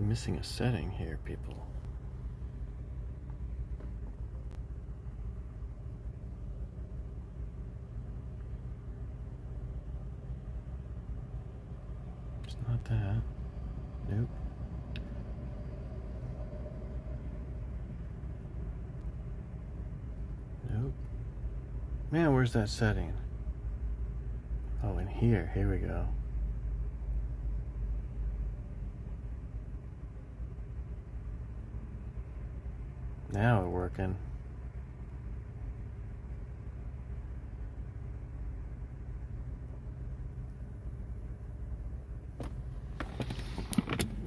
missing a setting here, people. It's not that. Nope. Nope. Man, where's that setting? Oh, in here. Here we go. Now we're working.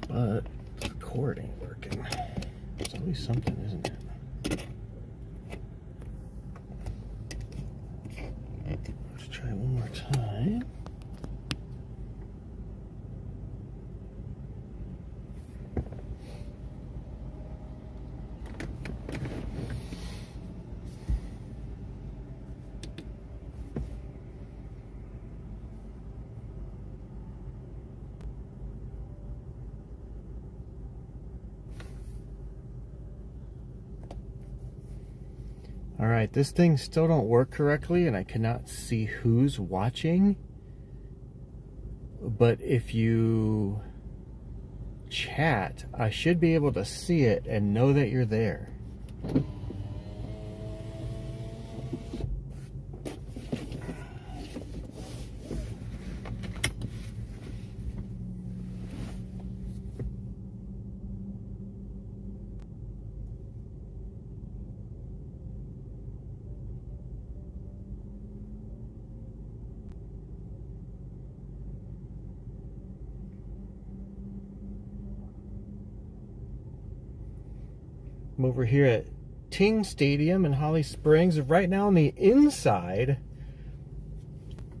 But the cord ain't working. It's always something, isn't it? Let's try one more time. All right, this thing still don't work correctly and I cannot see who's watching. But if you chat, I should be able to see it and know that you're there. I'm over here at Ting Stadium in Holly Springs. Right now on the inside,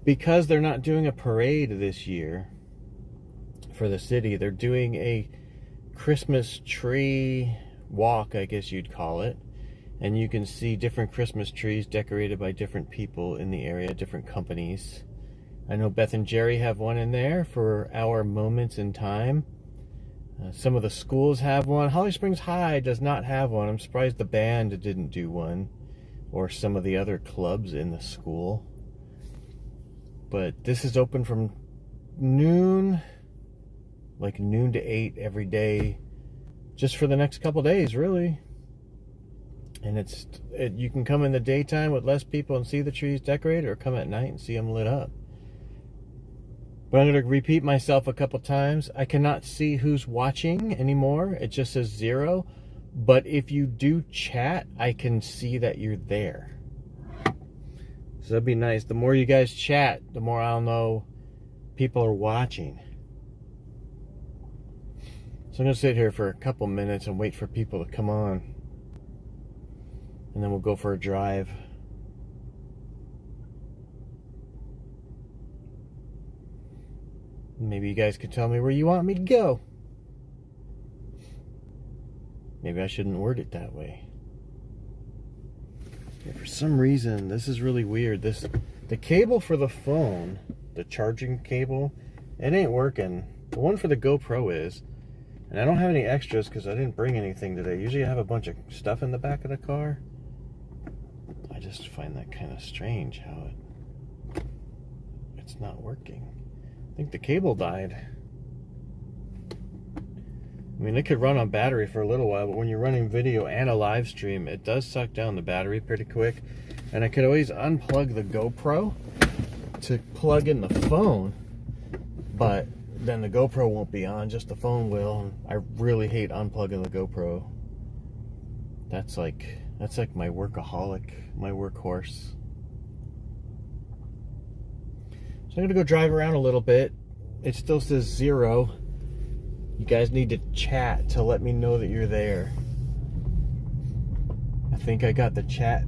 because they're not doing a parade this year for the city, they're doing a Christmas tree walk, I guess you'd call it. And you can see different Christmas trees decorated by different people in the area, different companies. I know Beth and Jerry have one in there for our moments in time. Some of the schools have one. Holly Springs High does not have one. I'm surprised the band didn't do one, or some of the other clubs in the school. But this is open from noon, like noon to 8 every day, just for the next couple days, really. And you can come in the daytime with less people and see the trees decorated, or come at night and see them lit up. But I'm going to repeat myself a couple times. I cannot see who's watching anymore. It just says 0. But if you do chat, I can see that you're there. So that'd be nice. The more you guys chat, the more I'll know people are watching. So I'm going to sit here for a couple minutes and wait for people to come on. And then we'll go for a drive. Maybe you guys could tell me where you want me to go. Maybe I shouldn't word it that way. Yeah, for some reason, this is really weird. The cable for the phone, the charging cable, it ain't working. The one for the GoPro is. And I don't have any extras because I didn't bring anything today. Usually I have a bunch of stuff in the back of the car. I just find that kind of strange how it's not working. I think the cable died. I mean, it could run on battery for a little while, but when you're running video and a live stream, it does suck down the battery pretty quick. And I could always unplug the GoPro to plug in the phone, but then the GoPro won't be on, just the phone will. I really hate unplugging the GoPro. That's like my workaholic, my workhorse. So I'm going to go drive around a little bit. It still says 0. You guys need to chat to let me know that you're there. I think I got the chat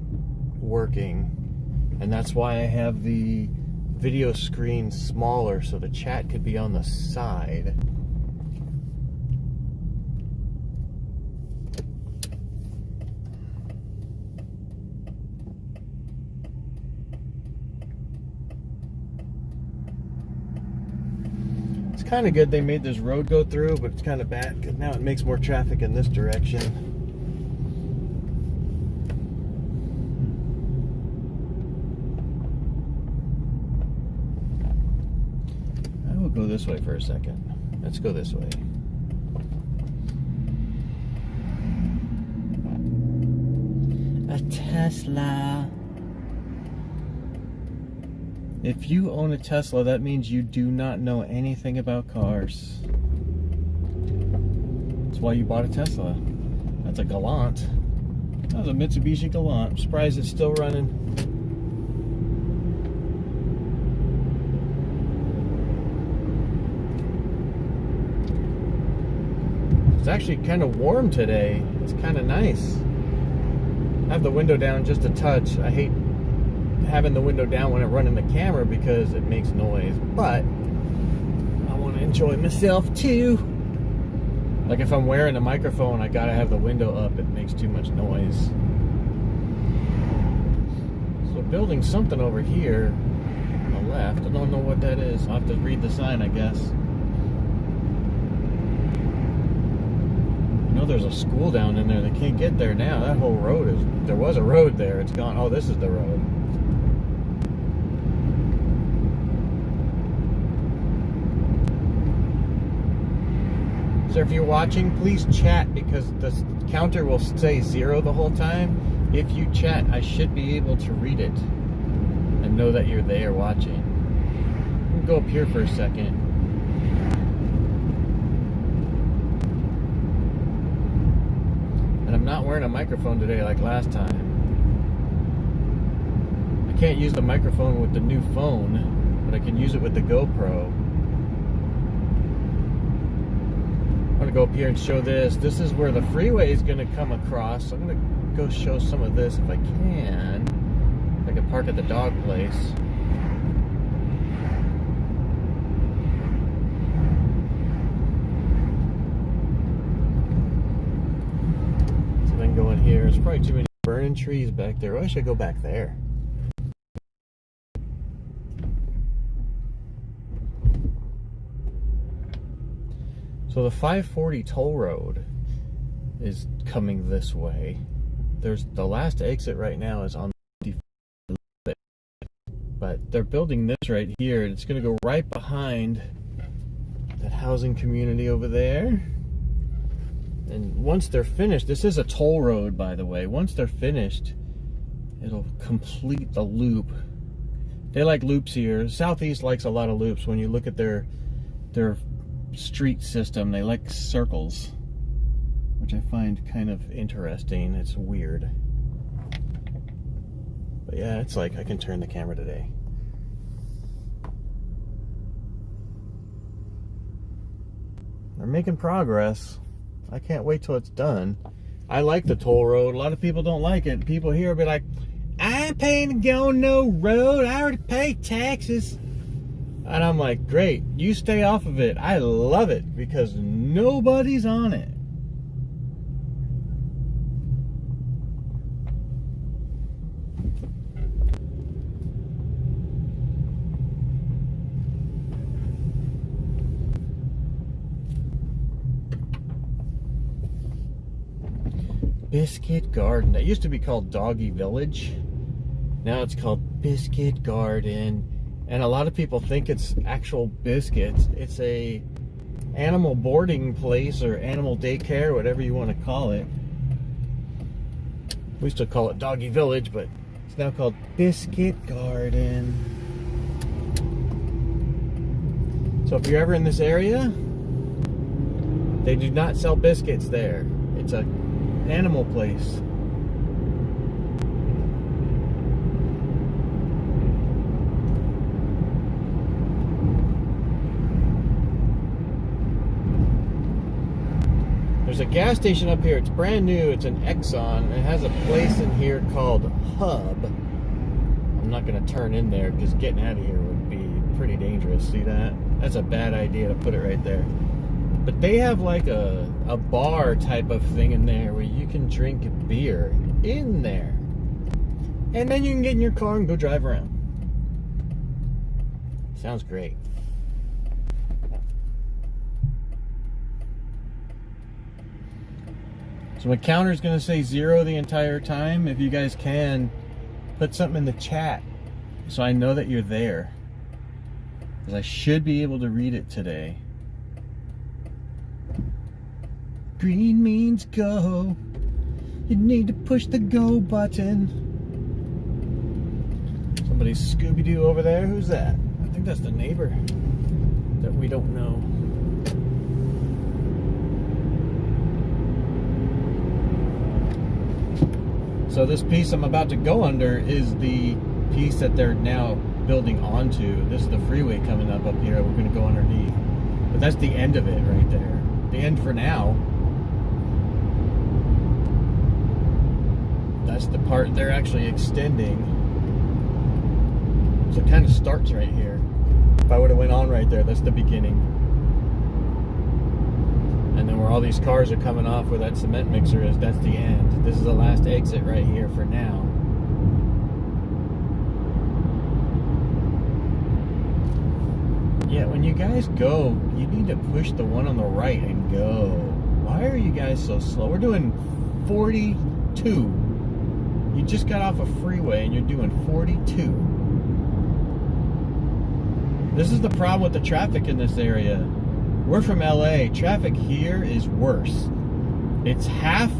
working. And that's why I have the video screen smaller so the chat could be on the side. kind of good they made this road go through, but it's kind of bad because now it makes more traffic in this direction. I will go this way for a second. Let's go this way. A Tesla. If you own a Tesla, that means you do not know anything about cars. That's why you bought a Tesla. That's a Galant. That was a Mitsubishi Galant. I'm surprised it's still running. It's actually kind of warm today. It's kind of nice. I have the window down just a touch. I hate having the window down when I'm running the camera because it makes noise, but I want to enjoy myself too. Like if I'm wearing a microphone, I gotta have the window up. It makes too much noise. So building something over here on the left. I don't know what that is. I'll have to read the sign, I guess. I know there's a school down in there. They can't get there now. That whole road is, there was a road there. It's gone. Oh, this is the road. So if you're watching, please chat because the counter will say 0 the whole time. If you chat, I should be able to read it and know that you're there watching. We'll go up here for a second. And I'm not wearing a microphone today like last time. I can't use the microphone with the new phone, but I can use it with the GoPro. I'm going to go up here and show this. This is where the freeway is going to come across. So I'm going to go show some of this if I can. If I can park at the dog place. So then go in here. There's probably too many burning trees back there. I should go back there. So the 540 toll road is coming this way. There's the last exit right now is on the, but they're building this right here, and it's going to go right behind that housing community over there. And once they're finished, this is a toll road, by the way. Once they're finished, it'll complete the loop. They like loops here. Southeast likes a lot of loops. When you look at their street system, they like circles, which I find kind of interesting. It's weird, but yeah, it's like I can turn the camera today. They're making progress. I can't wait till it's done. I like the toll road. A lot of people don't like it. People here will be like, I ain't paying to go on no road. I already pay taxes. And I'm like, great, you stay off of it. I love it because nobody's on it. Biscuit Garden. That used to be called Doggy Village. Now it's called Biscuit Garden. And a lot of people think it's actual biscuits. It's a animal boarding place or animal daycare, whatever you want to call it. We used to call it Doggy Village, but it's now called Biscuit Garden. So if you're ever in this area, they do not sell biscuits there. It's an animal place. There's a gas station up here. It's brand new. It's an Exxon. It has a place in here called Hub. I'm not going to turn in there because getting out of here would be pretty dangerous. See that? That's a bad idea to put it right there. But they have like a bar type of thing in there where you can drink beer in there. And then you can get in your car and go drive around. Sounds great. So my counter's gonna say 0 the entire time. If you guys can, put something in the chat so I know that you're there, because I should be able to read it today. Green means go. You need to push the go button. Somebody's Scooby-Doo over there. Who's that? I think that's the neighbor that we don't know. So this piece I'm about to go under is the piece that they're now building onto. This is the freeway coming up here. We're going to go underneath. But that's the end of it right there. The end for now. That's the part they're actually extending. So it kind of starts right here. If I would have went on right there, that's the beginning. And then where all these cars are coming off where that cement mixer is, that's the end. This is the last exit right here for now. Yeah, when you guys go, you need to push the one on the right and go. Why are you guys so slow? We're doing 42. You just got off a freeway and you're doing 42. This is the problem with the traffic in this area. We're from LA. Traffic here is worse. It's half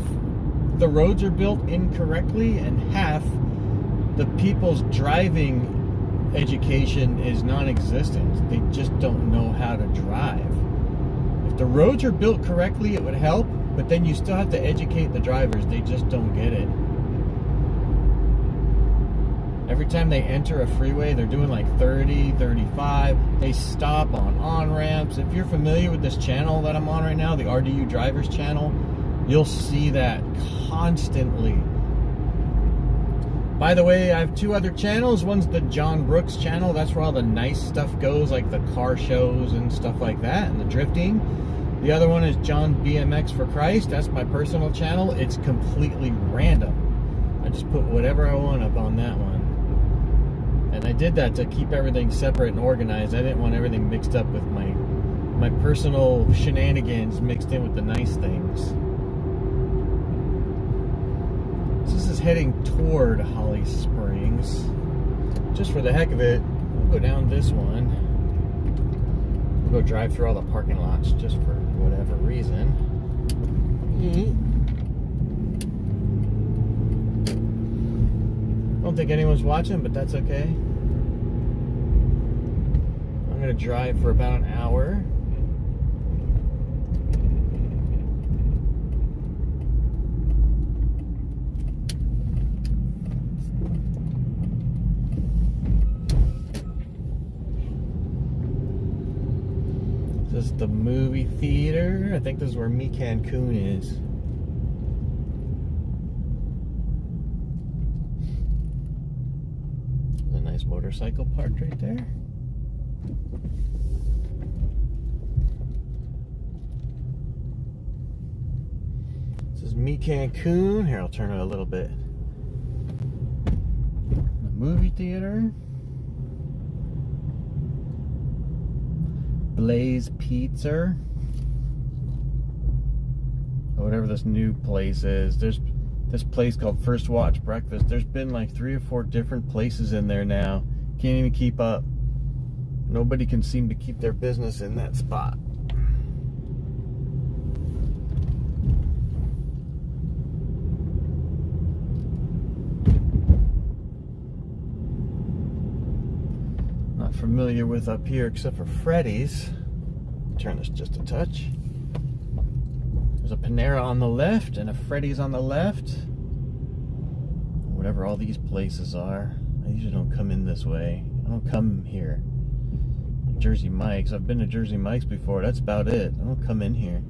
the roads are built incorrectly and half the people's driving education is non-existent. They just don't know how to drive. If the roads are built correctly, it would help, but then you still have to educate the drivers. They just don't get it. Every time they enter a freeway, they're doing like 30, 35. They stop on on-ramps. If you're familiar with this channel that I'm on right now, the RDU Drivers channel, you'll see that constantly. By the way, I have 2 other channels. One's the John Brooks channel. That's where all the nice stuff goes, like the car shows and stuff like that, and the drifting. The other one is John BMX for Christ. That's my personal channel. It's completely random. I just put whatever I want up on that one. And I did that to keep everything separate and organized. I didn't want everything mixed up with my personal shenanigans mixed in with the nice things. This is heading toward Holly Springs. Just for the heck of it, we'll go down this one. We'll go drive through all the parking lots just for whatever reason. I don't think anyone's watching, but that's okay. I'm going to drive for about an hour. This is the movie theater. I think this is where Me Cancun is. There's a nice motorcycle parked right there. This is Me Cancun. Here, I'll turn it a little bit. The movie theater. Blaze Pizza, or whatever this new place is. There's this place called First Watch Breakfast. There's been like 3 or 4 different places in there now. Can't even keep up. Nobody can seem to keep their business in that spot. Not familiar with up here except for Freddy's. Turn this just a touch. There's a Panera on the left and a Freddy's on the left. Whatever all these places are. I usually don't come in this way. I don't come here. Jersey Mike's. I've been to Jersey Mike's before. That's about it. I don't come in here.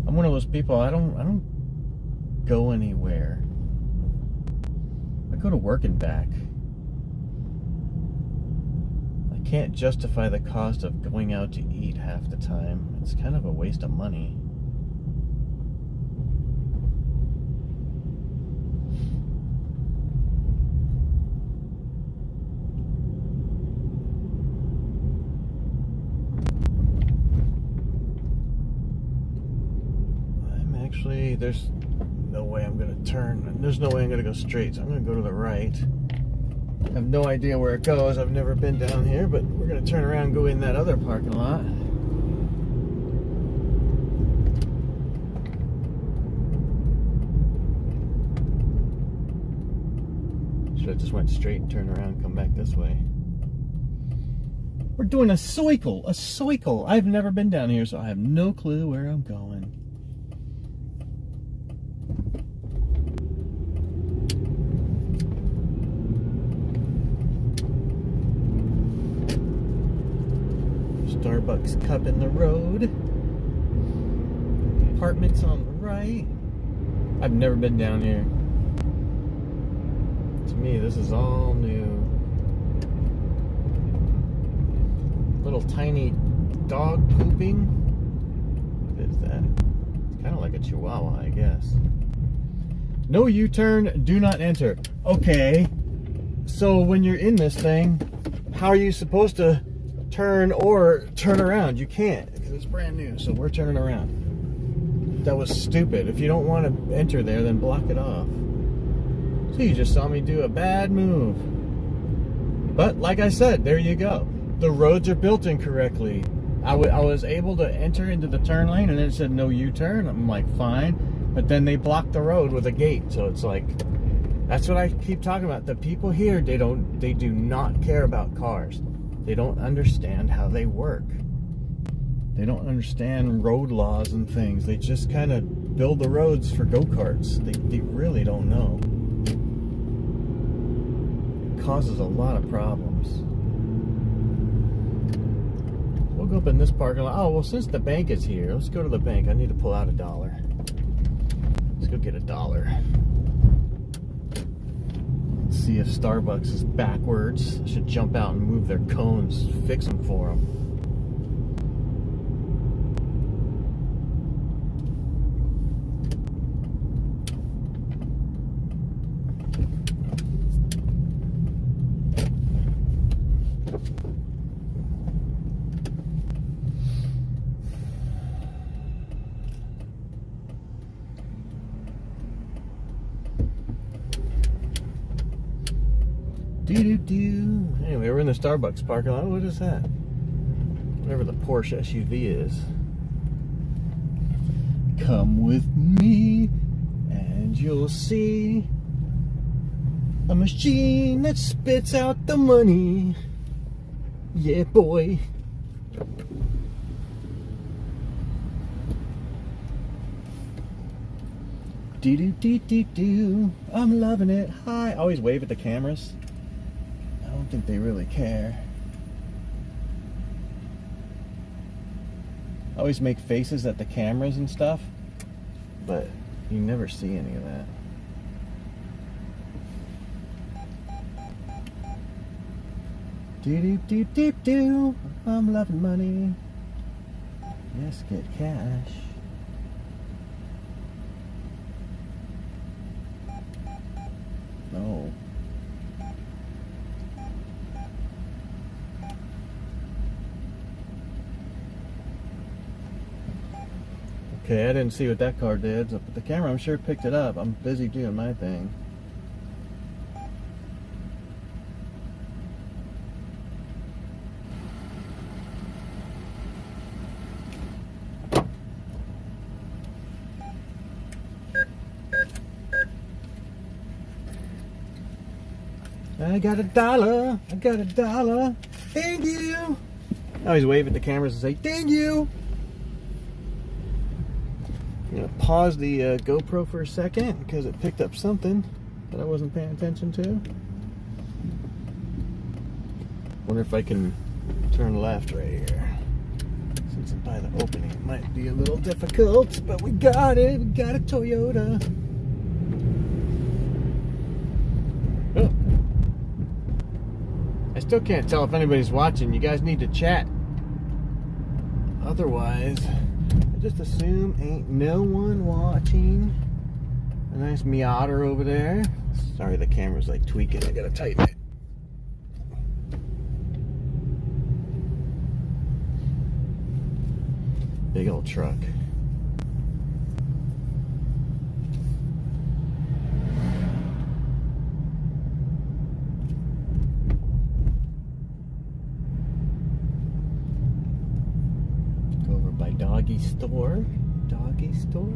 I'm one of those people. I don't go anywhere. I go to work and back. I can't justify the cost of going out to eat half the time. It's kind of a waste of money. there's no way I'm gonna turn. There's no way I'm gonna go straight, so I'm gonna go to the right. I have no idea where it goes. I've never been down here, but we're gonna turn around and go in that other parking lot. Should have just went straight and turned around and come back this way. We're doing a cycle. I've never been down here, so I have no clue where I'm going. Starbucks cup in the road. Apartments on the right. I've never been down here. To me, this is all new. Little tiny dog pooping. What is that? It's kind of like a chihuahua, I guess. No U-turn, do not enter. Okay, so when you're in this thing, how are you supposed to turn or turn around? You can't, because it's brand new, so we're turning around. That was stupid. If you don't want to enter there, then block it off. So you just saw me do a bad move. But like I said, there you go. The roads are built incorrectly. I was able to enter into the turn lane, and then it said no U-turn. I'm like, fine. But then they blocked the road with a gate. So it's like, that's what I keep talking about. The people here, they do not care about cars. They don't understand how they work. They don't understand road laws and things. They just kind of build the roads for go-karts. They really don't know. It causes a lot of problems. We'll go up in this parking lot. Oh, well, since the bank is here, let's go to the bank. I need to pull out $1. Let's go get $1. Let's see if Starbucks is backwards. I should jump out and move their cones, fix them for them. Anyway, we're in the Starbucks parking lot. What is that? Whatever the Porsche SUV is. Come with me and you'll see a machine that spits out the money. Yeah, boy. Do. I'm loving it. Hi. I always wave at the cameras. I don't think they really care. I always make faces at the cameras and stuff, but you never see any of that. Do. I'm loving money. Yes, get cash. No. Okay, I didn't see what that car did, but the camera, I'm sure, picked it up. I'm busy doing my thing. I got $1. I got $1. Thank you. I always wave at the cameras and say, thank you. I'm going to pause the GoPro for a second because it picked up something that I wasn't paying attention to. Wonder if I can turn left right here. Since I'm by the opening, it might be a little difficult, but we got it. We got a Toyota. Oh. I still can't tell if anybody's watching. You guys need to chat. Otherwise, I just assume ain't no one watching. A nice Miata over there. Sorry, the camera's like tweaking. I gotta tighten it. Big old truck. doggy store. Doggy store.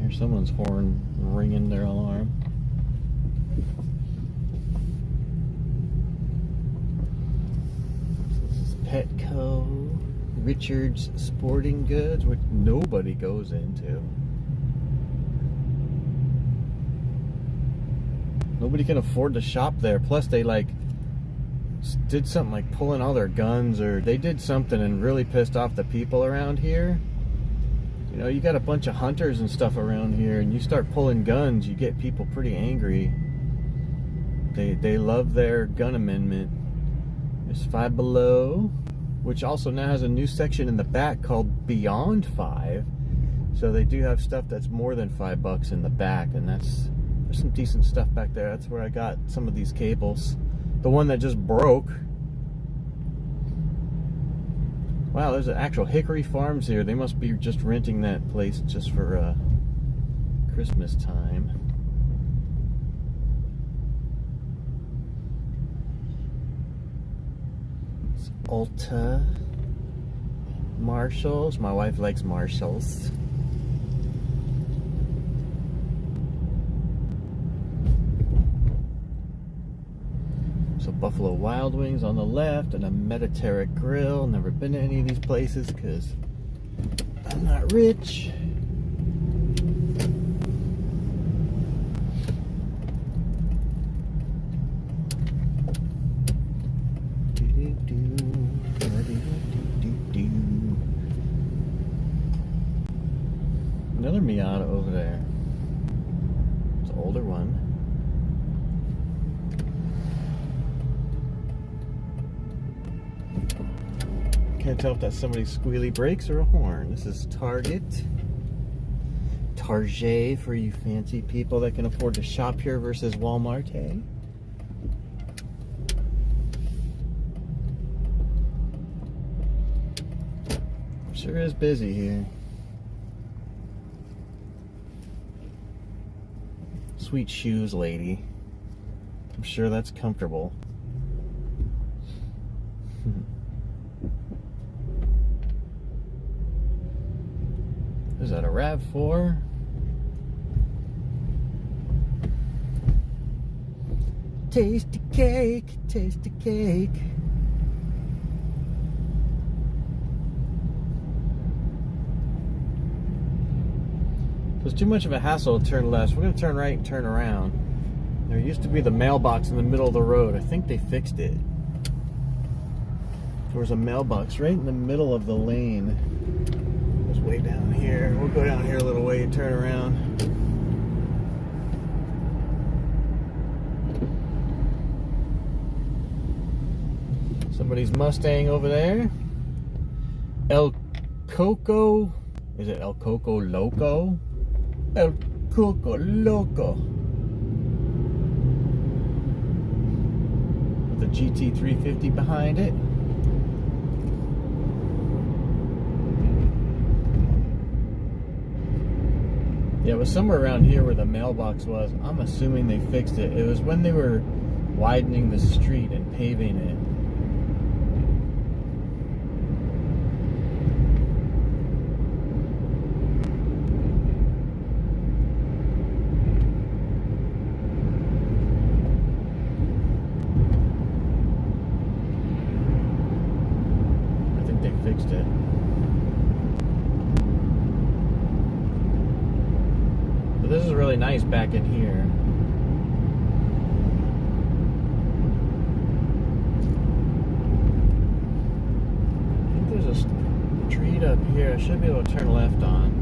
Here's someone's horn ringing their alarm. This is Petco, Richard's Sporting Goods, which nobody goes into. Nobody can afford to shop there. Plus, they did something like pulling all their guns, or they did something and really pissed off the people around here. You know, you got a bunch of hunters and stuff around here, and you start pulling guns, you get people pretty angry. They love their gun amendment. There's Five Below, which also now has a new section in the back called Beyond Five. So they do have stuff that's more than $5 in the back, and there's some decent stuff back there. That's where I got some of these cables. The one that just broke. Wow, there's an actual Hickory Farms here. They must be just renting that place just for Christmas time. It's Ulta. Marshalls. My wife likes Marshalls. So Buffalo Wild Wings on the left, and a Mediterranean Grill. Never been to any of these places because I'm not rich. Another Miata over there. It's an older one. Can't tell if that's somebody's squealy brakes or a horn. This is Target. Target for you fancy people that can afford to shop here versus Walmart, eh? Sure is busy here. Sweet shoes, lady. I'm sure that's comfortable. Is that a RAV4? Tasty cake, tasty cake. It was too much of a hassle to turn left. We're going to turn right and turn around. There used to be the mailbox in the middle of the road. I think they fixed it. There was a mailbox right in the middle of the lane. It was way down here. We'll go down here a little way and turn around. Somebody's Mustang over there. El Coco. Is it El Coco Loco? El Coco Loco. With the GT350 behind it. Yeah, it was somewhere around here where the mailbox was. I'm assuming they fixed it. It was when they were widening the street and paving it. Fixed it. But this is really nice back in here. I think there's a street up here. I should be able to turn left on.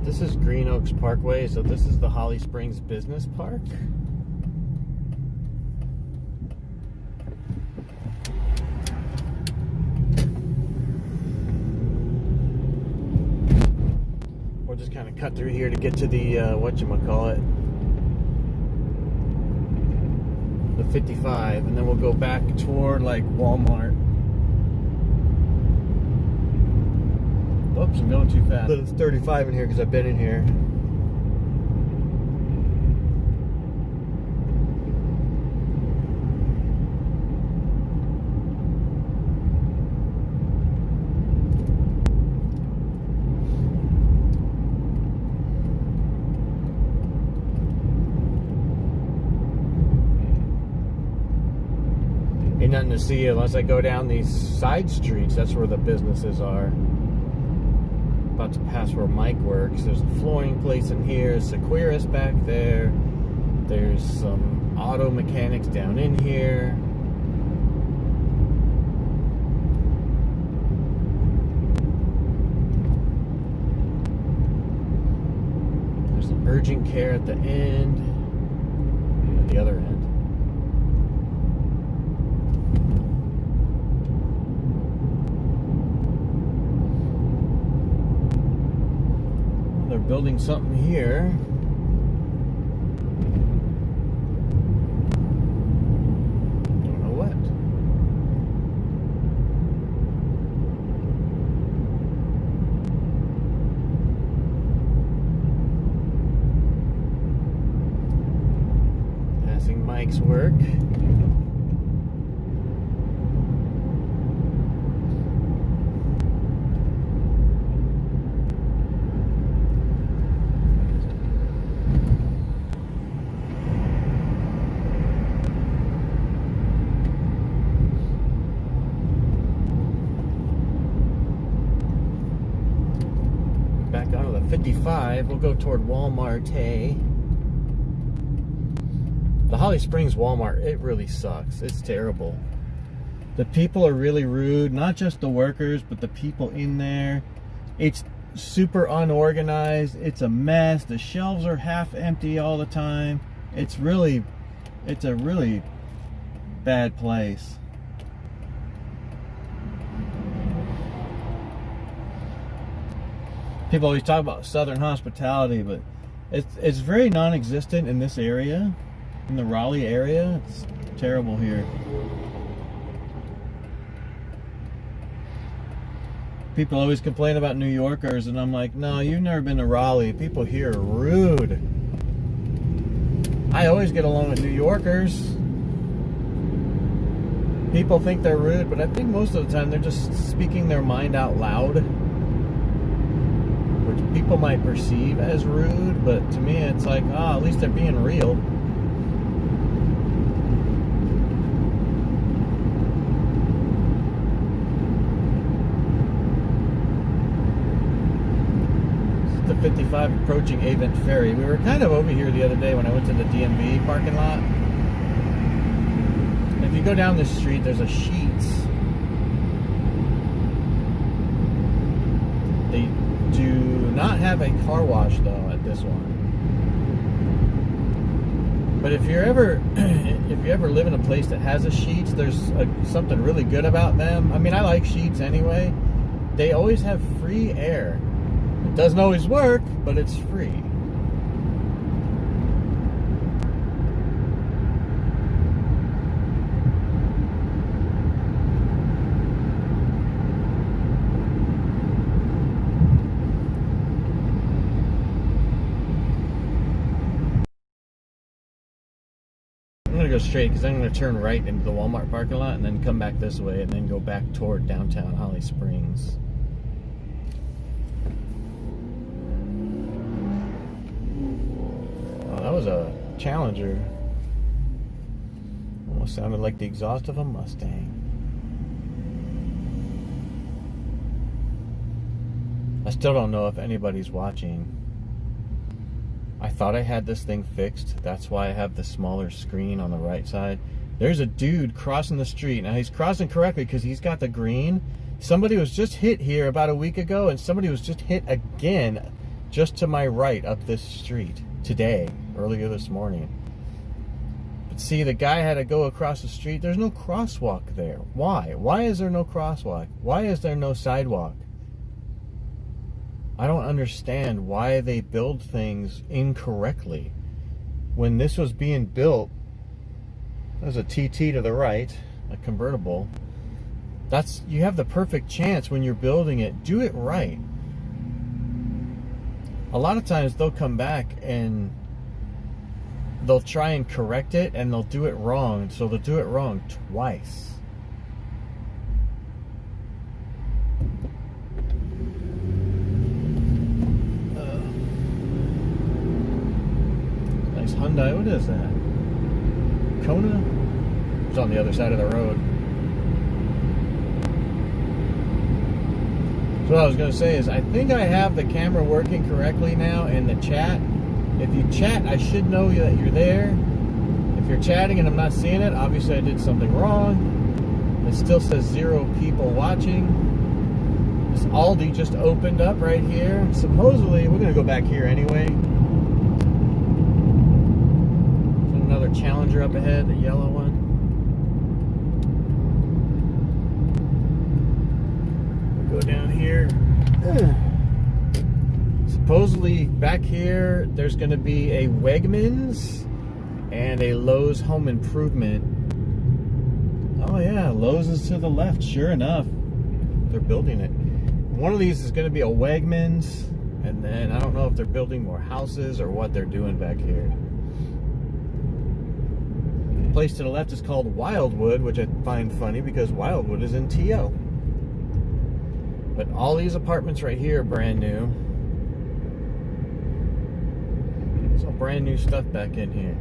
This is Green Oaks Parkway, so this is the Holly Springs Business Park. We'll just kind of cut through here to get to the whatchamacallit. 55, and then we'll go back toward like Walmart. Oops, I'm going too fast. But it's 35 in here because I've been in here. Ain't nothing to see unless I go down these side streets. That's where the businesses are. About to pass where Mike works. There's a flooring place in here. Sequirus back there. There's some auto mechanics down in here. There's some urgent care at the end. At the other end. They're building something here. Don't know what. Passing Mike's work. Back onto the 55, we'll go toward Walmart. The Holly Springs Walmart, it really sucks. It's terrible. The people are really rude, not just the workers, but the people in there. It's super unorganized. It's a mess. The shelves are half empty all the time. It's a really bad place. People always talk about Southern hospitality, but it's very non-existent in this area, in the Raleigh area. It's terrible here. People always complain about New Yorkers, and I'm like, no, you've never been to Raleigh. People here are rude. I always get along with New Yorkers. People think they're rude, but I think most of the time they're just speaking their mind out loud. People might perceive as rude, but to me it's like, at least they're being real. This is the 55 approaching Avent Ferry. We were kind of over here the other day when I went to the DMV parking lot. And if you go down this street, there's a Sheetz. They do not have a car wash though at this one. But if you ever live in a place that has a Sheetz, there's something really good about them. I mean, I like Sheetz anyway. They always have free air. It doesn't always work, but it's free. I'm gonna go straight because I'm gonna turn right into the Walmart parking lot and then come back this way and then go back toward downtown Holly Springs. Oh, that was a Challenger. Almost sounded like the exhaust of a Mustang. I still don't know if anybody's watching. I thought I had this thing fixed. That's why I have the smaller screen on the right side. There's a dude crossing the street. Now he's crossing correctly because he's got the green. Somebody was just hit here about a week ago, and somebody was just hit again just to my right up this street today, earlier this morning. But see, the guy had to go across the street. There's no crosswalk there. Why? Why is there no crosswalk? Why is there no sidewalk? I don't understand why they build things incorrectly. When this was being built, There's a TT to the right, a convertible. You have the perfect chance when you're building it. Do it right. A lot of times they'll come back and they'll try and correct it and they'll do it wrong. So they'll do it wrong twice. Nice Hyundai. What is that? Kona? It's on the other side of the road. So what I was going to say is I think I have the camera working correctly now in the chat. If you chat, I should know that you're there. If you're chatting and I'm not seeing it, obviously I did something wrong. It still says 0 people watching. This Aldi just opened up right here. Supposedly, we're going to go back here anyway. There's another Challenger up ahead, the yellow one. We'll go down here. Supposedly back here there's going to be a Wegmans and a Lowe's Home Improvement. Oh yeah, Lowe's is to the left, sure enough. They're building it. One of these is going to be a Wegmans, and then I don't know if they're building more houses or what they're doing back here. The place to the left is called Wildwood, which I find funny because Wildwood is in TO. But all these apartments right here are brand new. It's all brand new stuff back in here.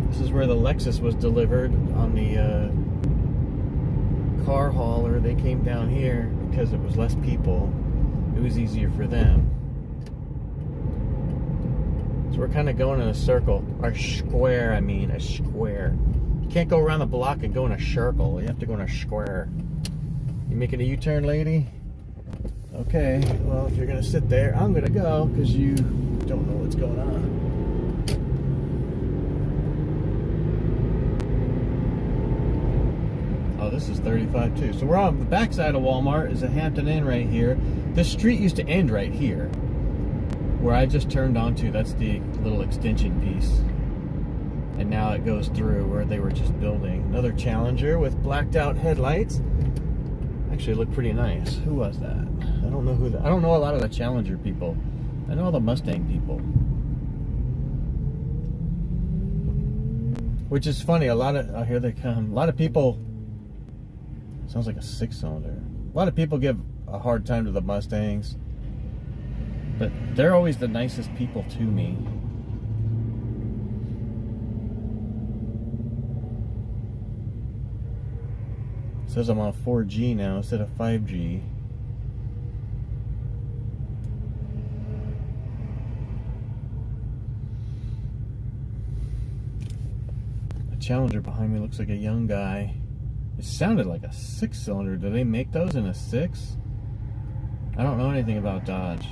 This is where the Lexus was delivered on the car hauler. They came down here because it was less people. It was easier for them. So we're kind of going in a circle. Or square, I mean. A square. You can't go around the block and go in a circle. You have to go in a square. You making a U-turn, lady? Okay. Well, if you're going to sit there, I'm going to go because you don't know what's going on. Oh, this is 35 too. So we're on the backside of Walmart. Is a Hampton Inn right here. This street used to end right here, where I just turned onto. That's the little extension piece, and now it goes through where they were just building. Another Challenger with blacked out headlights. Actually, looked pretty nice. Who was that? I don't know who that. I don't know a lot of the Challenger people. I know all the Mustang people. Which is funny. A lot of oh, here they come. A lot of people. Sounds like a 6-cylinder. A lot of people give a hard time to the Mustangs, but they're always the nicest people to me. It says I'm on 4G now instead of 5G. The Challenger behind me looks like a young guy. It sounded like a 6-cylinder. Do they make those in a 6? I don't know anything about Dodge,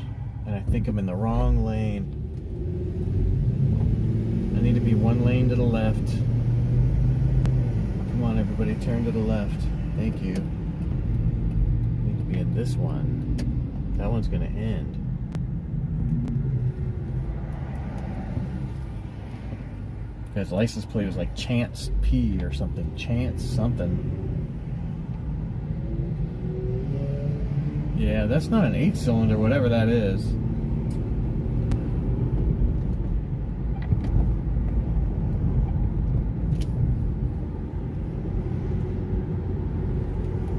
and I think I'm in the wrong lane. I need to be one lane to the left. Come on, everybody, turn to the left. Thank you. I need to be in this one. That one's going to end. Guy's license plate was like Chance P or something. Chance something. Yeah, that's not an 8-cylinder, whatever that is.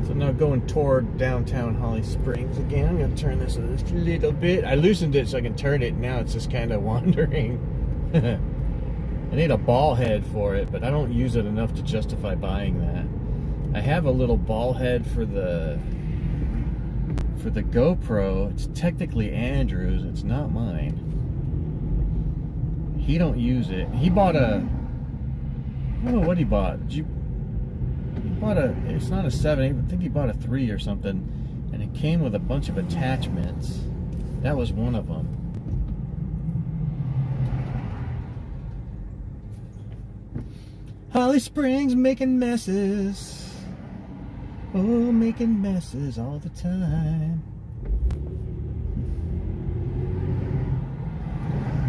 So now going toward downtown Holly Springs again. I'm going to turn this a little bit. I loosened it so I can turn it. Now it's just kind of wandering. I need a ball head for it, but I don't use it enough to justify buying that. I have a little ball head for the GoPro. It's technically Andrew's. It's not mine. He don't use it. He bought a... I don't know what he bought. He bought a... It's not a 7. I think he bought a 3 or something. And it came with a bunch of attachments. That was one of them. Holly Springs making messes. Oh, making messes all the time.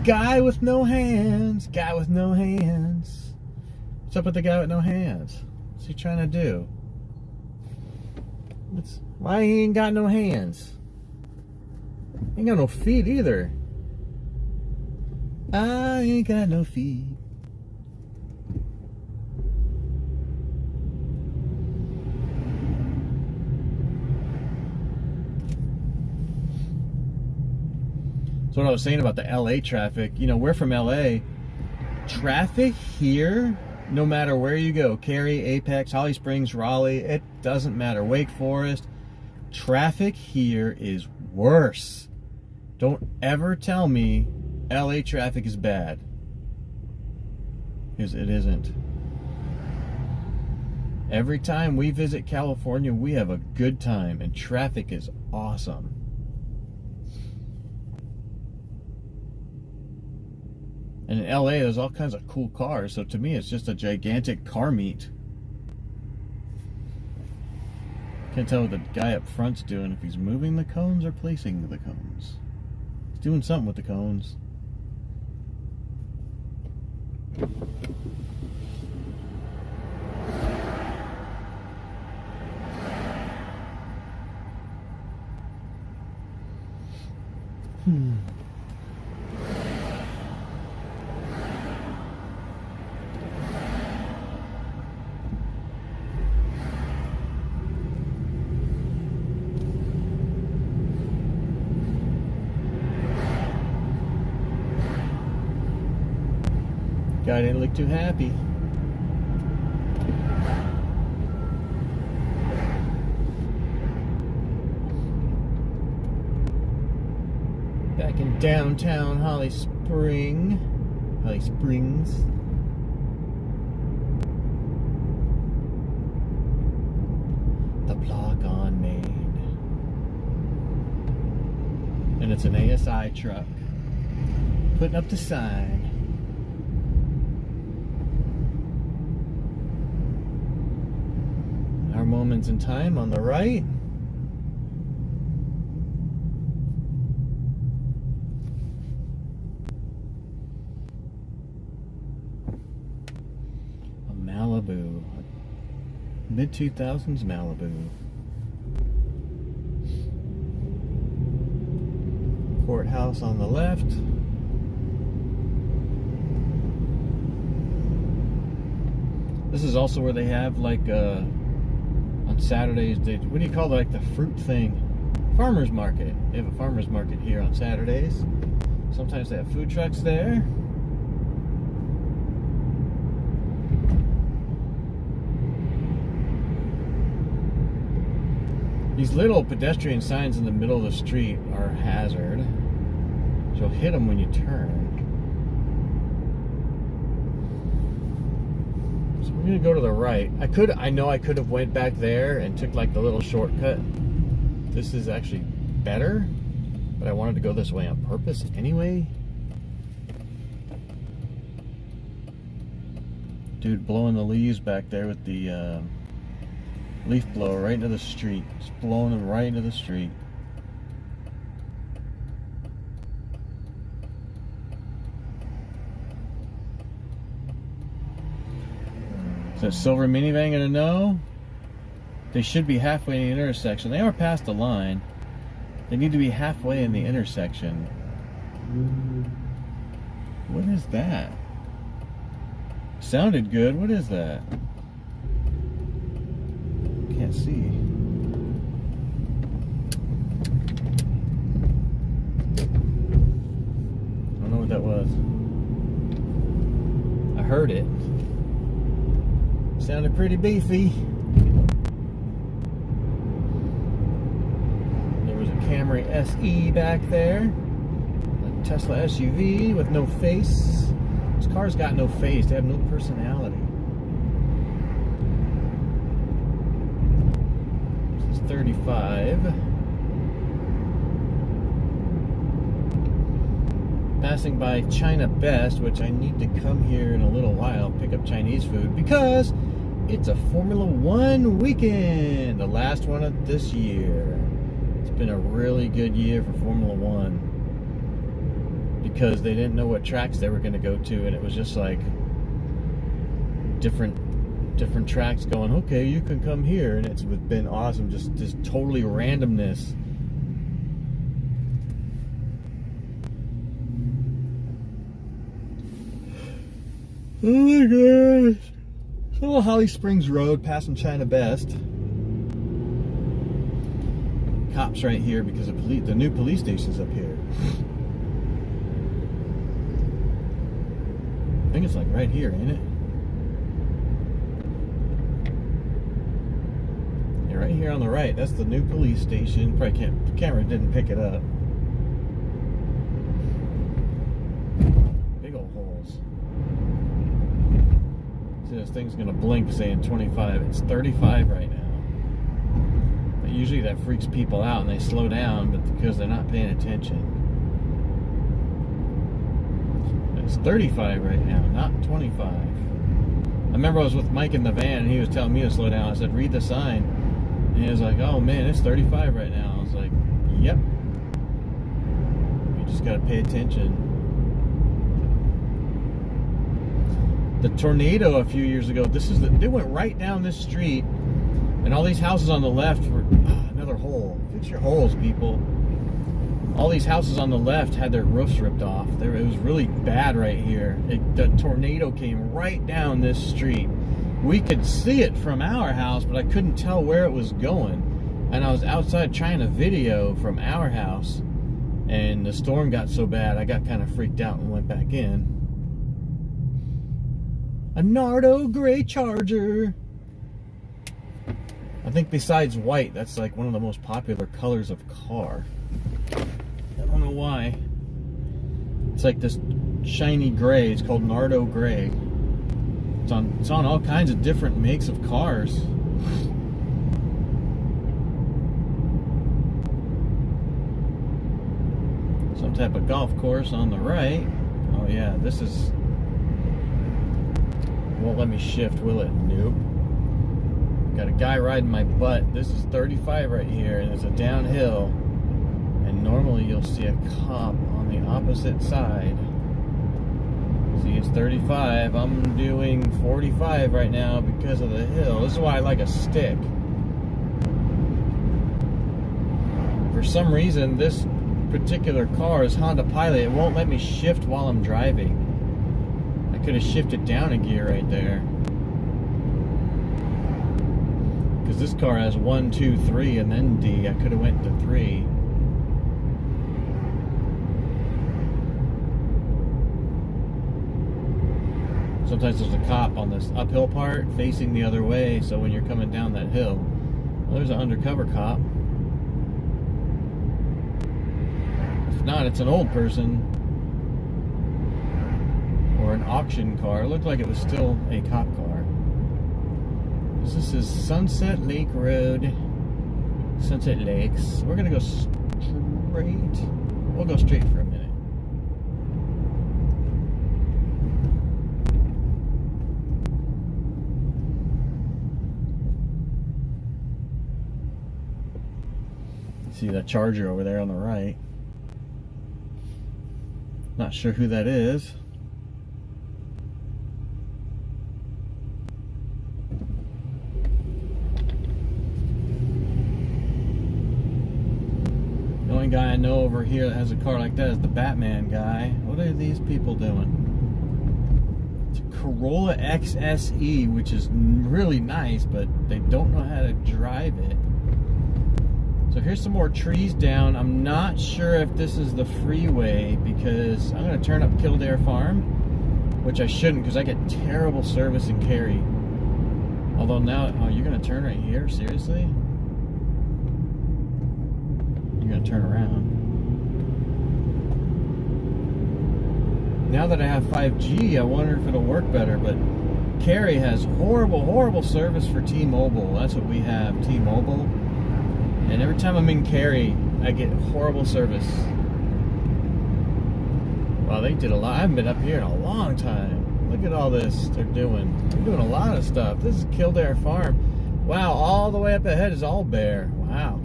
Guy with no hands. Guy with no hands. What's up with the guy with no hands? What's he trying to do? Why he ain't got no hands? Ain't got no feet either. I ain't got no feet. So what I was saying about the LA traffic, you know, we're from LA. Traffic here, no matter where you go, Cary, Apex, Holly Springs, Raleigh, it doesn't matter. Wake Forest, traffic here is worse. Don't ever tell me LA traffic is bad, because it isn't. Every time we visit California, we have a good time, and traffic is awesome. And in LA, there's all kinds of cool cars, so to me, it's just a gigantic car meet. Can't tell what the guy up front's doing, if he's moving the cones or placing the cones. He's doing something with the cones. Guy didn't look too happy. Back in downtown Holly Springs. The block on Main. And it's an ASI truck putting up the sign. Our moments in time on the right. A Malibu. Mid-2000s Malibu. Courthouse on the left. This is also where they have like on Saturdays, what do you call it, like the fruit thing? Farmer's market. They have a farmer's market here on Saturdays. Sometimes they have food trucks there. These little pedestrian signs in the middle of the street are a hazard. You'll hit them when you turn. We're gonna go to the right. I know I could have went back there and took like the little shortcut. This is actually better, but I wanted to go this way on purpose anyway. Dude blowing the leaves back there with the leaf blower right into the street. Just blowing them right into the street. So silver minivan gonna know? They should be halfway in the intersection. They are past the line. They need to be halfway in the intersection. What is that? Sounded good. What is that? Can't see. I don't know what that was. I heard it. Sounded pretty beefy. There was a Camry SE back there. A Tesla SUV with no face. These cars got no face. They have no personality. This is 35. Passing by China Best, which I need to come here in a little while, pick up Chinese food, because it's a Formula One weekend, the last one of this year. It's been a really good year for Formula One. because they didn't know what tracks they were going to go to, and it was just like different tracks going, okay, you can come here, and it's been awesome, just totally randomness. Oh my gosh. So Holly Springs Road, passing China Best. Cops right here because the new police station's up here. I think it's like right here, ain't it? Yeah, right here on the right. That's the new police station. Probably can't. The camera didn't pick it up. Big old holes. See, this thing's gonna blink saying 25. It's 35 right now. But usually that freaks people out and they slow down, but because they're not paying attention. It's 35 right now, not 25. I remember I was with Mike in the van and he was telling me to slow down. I said, read the sign. And he was like, oh man, it's 35 right now. I was like, yep. You just got to pay attention. The tornado a few years ago, they went right down this street and all these houses on the left were, another hole. Fix your holes, people. All these houses on the left had their roofs ripped off. It was really bad right here. The tornado came right down this street. We could see it from our house, but I couldn't tell where it was going. And I was outside trying to video from our house, and the storm got so bad, I got kind of freaked out and went back in. A Nardo gray Charger. I think besides white, that's like one of the most popular colors of car. I don't know why. It's like this shiny gray. It's called Nardo gray. It's on all kinds of different makes of cars. Some type of golf course on the right. Oh yeah, this is... Won't let me shift, will it? Nope. Got a guy riding my butt. This is 35 right here, and it's a downhill. And normally you'll see a cop on the opposite side. See, it's 35. I'm doing 45 right now because of the hill. This is why I like a stick. For some reason, this particular car is Honda Pilot. It won't let me shift while I'm driving. I could have shifted down a gear right there. Because this car has 1, 2, 3, and then D. I could have went to 3. Sometimes there's a cop on this uphill part facing the other way, so when you're coming down that hill, well, there's an undercover cop. If not, it's an old person or an auction car. It looked like it was still a cop car. This is Sunset Lake Road, Sunset Lakes. We're gonna go straight. We'll go straight for a minute. See that Charger over there on the right. Not sure who that is. The only guy I know over here that has a car like that is the Batman guy. What are these people doing? It's a Corolla XSE, which is really nice, but they don't know how to drive it. So here's some more trees down. I'm not sure if this is the freeway because I'm going to turn up Kildare Farm, which I shouldn't because I get terrible service in Cary. Although now, oh, you're going to turn right here? Seriously? You're going to turn around. Now that I have 5G, I wonder if it'll work better, but Cary has horrible, horrible service for T-Mobile. That's what we have, T-Mobile. And every time I'm in Cary, I get horrible service. Wow, they did a lot. I haven't been up here in a long time. Look at all this they're doing. They're doing a lot of stuff. This is Kildare Farm. Wow, all the way up ahead is all bare. Wow.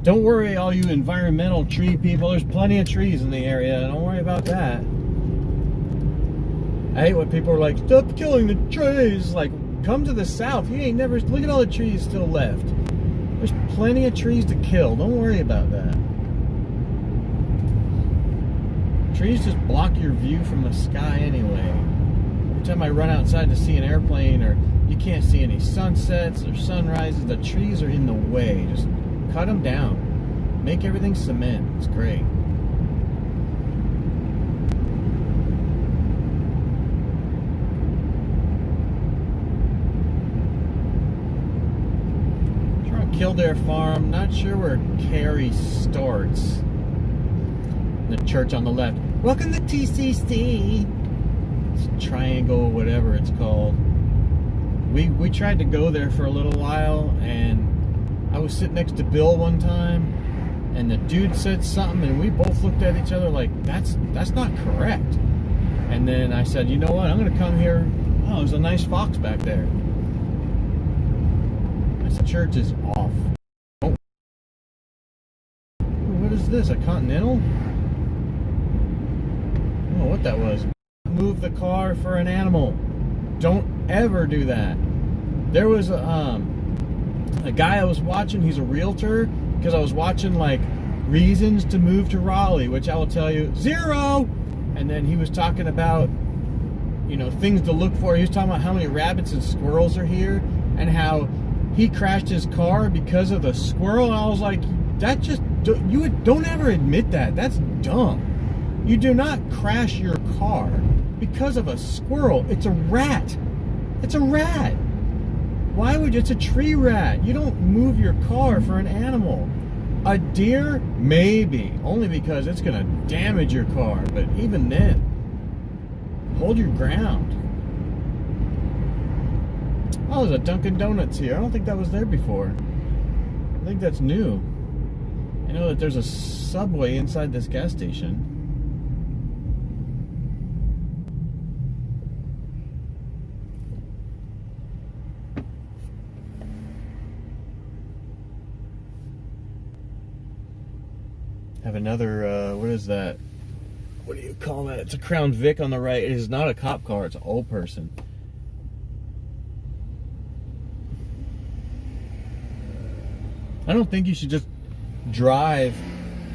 Don't worry, all you environmental tree people. There's plenty of trees in the area. Don't worry about that. I hate when people are like, stop killing the trees. Like, come to the south. You ain't never... Look at all the trees still left. There's plenty of trees to kill. Don't worry about that. Trees just block your view from the sky anyway. Every time I run outside to see an airplane, or you can't see any sunsets or sunrises, the trees are in the way. Just cut them down. Make everything cement. It's great. Kildare Farm. Not sure where Cary starts. The church on the left. Welcome to TCC. It's Triangle, whatever it's called. We tried to go there for a little while, and I was sitting next to Bill one time, and the dude said something, and we both looked at each other like, that's not correct. And then I said, you know what? I'm going to come here. Oh, there's a nice fox back there. This church is off. Oh. What is this? A Continental? I don't know what that was. Move the car for an animal. Don't ever do that. There was a guy I was watching. He's a realtor, because I was watching like reasons to move to Raleigh, which I will tell you, 0. And then he was talking about, you know, things to look for. He was talking about how many rabbits and squirrels are here, and how he crashed his car because of the squirrel. And I was like, that just, you don't ever admit that. That's dumb. You do not crash your car because of a squirrel. It's a rat. It's a rat. Why would you? It's a tree rat. You don't move your car for an animal. A deer, maybe, only because it's going to damage your car. But even then, hold your ground. Oh, there's a Dunkin' Donuts here. I don't think that was there before. I think that's new. I know that there's a Subway inside this gas station. Have another, what is that? What do you call that? It's a Crown Vic on the right. It is not a cop car. It's an old person. I don't think you should just drive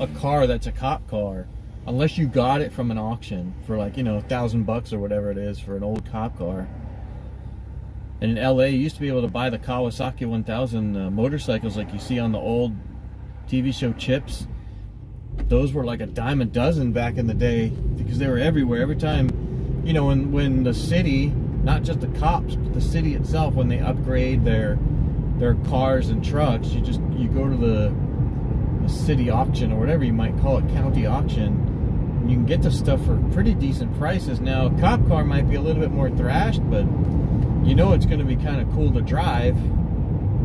a car that's a cop car unless you got it from an auction for like, you know, $1,000 or whatever it is for an old cop car. And in LA, you used to be able to buy the Kawasaki 1000 motorcycles like you see on the old TV show Chips. Those were like a dime a dozen back in the day because they were everywhere. Every time, you know, when the city, not just the cops, but the city itself, when they upgrade their cars and trucks, you go to the city auction or whatever you might call it, county auction, and you can get the stuff for pretty decent prices. Now, a cop car might be a little bit more thrashed, but you know it's going to be kind of cool to drive.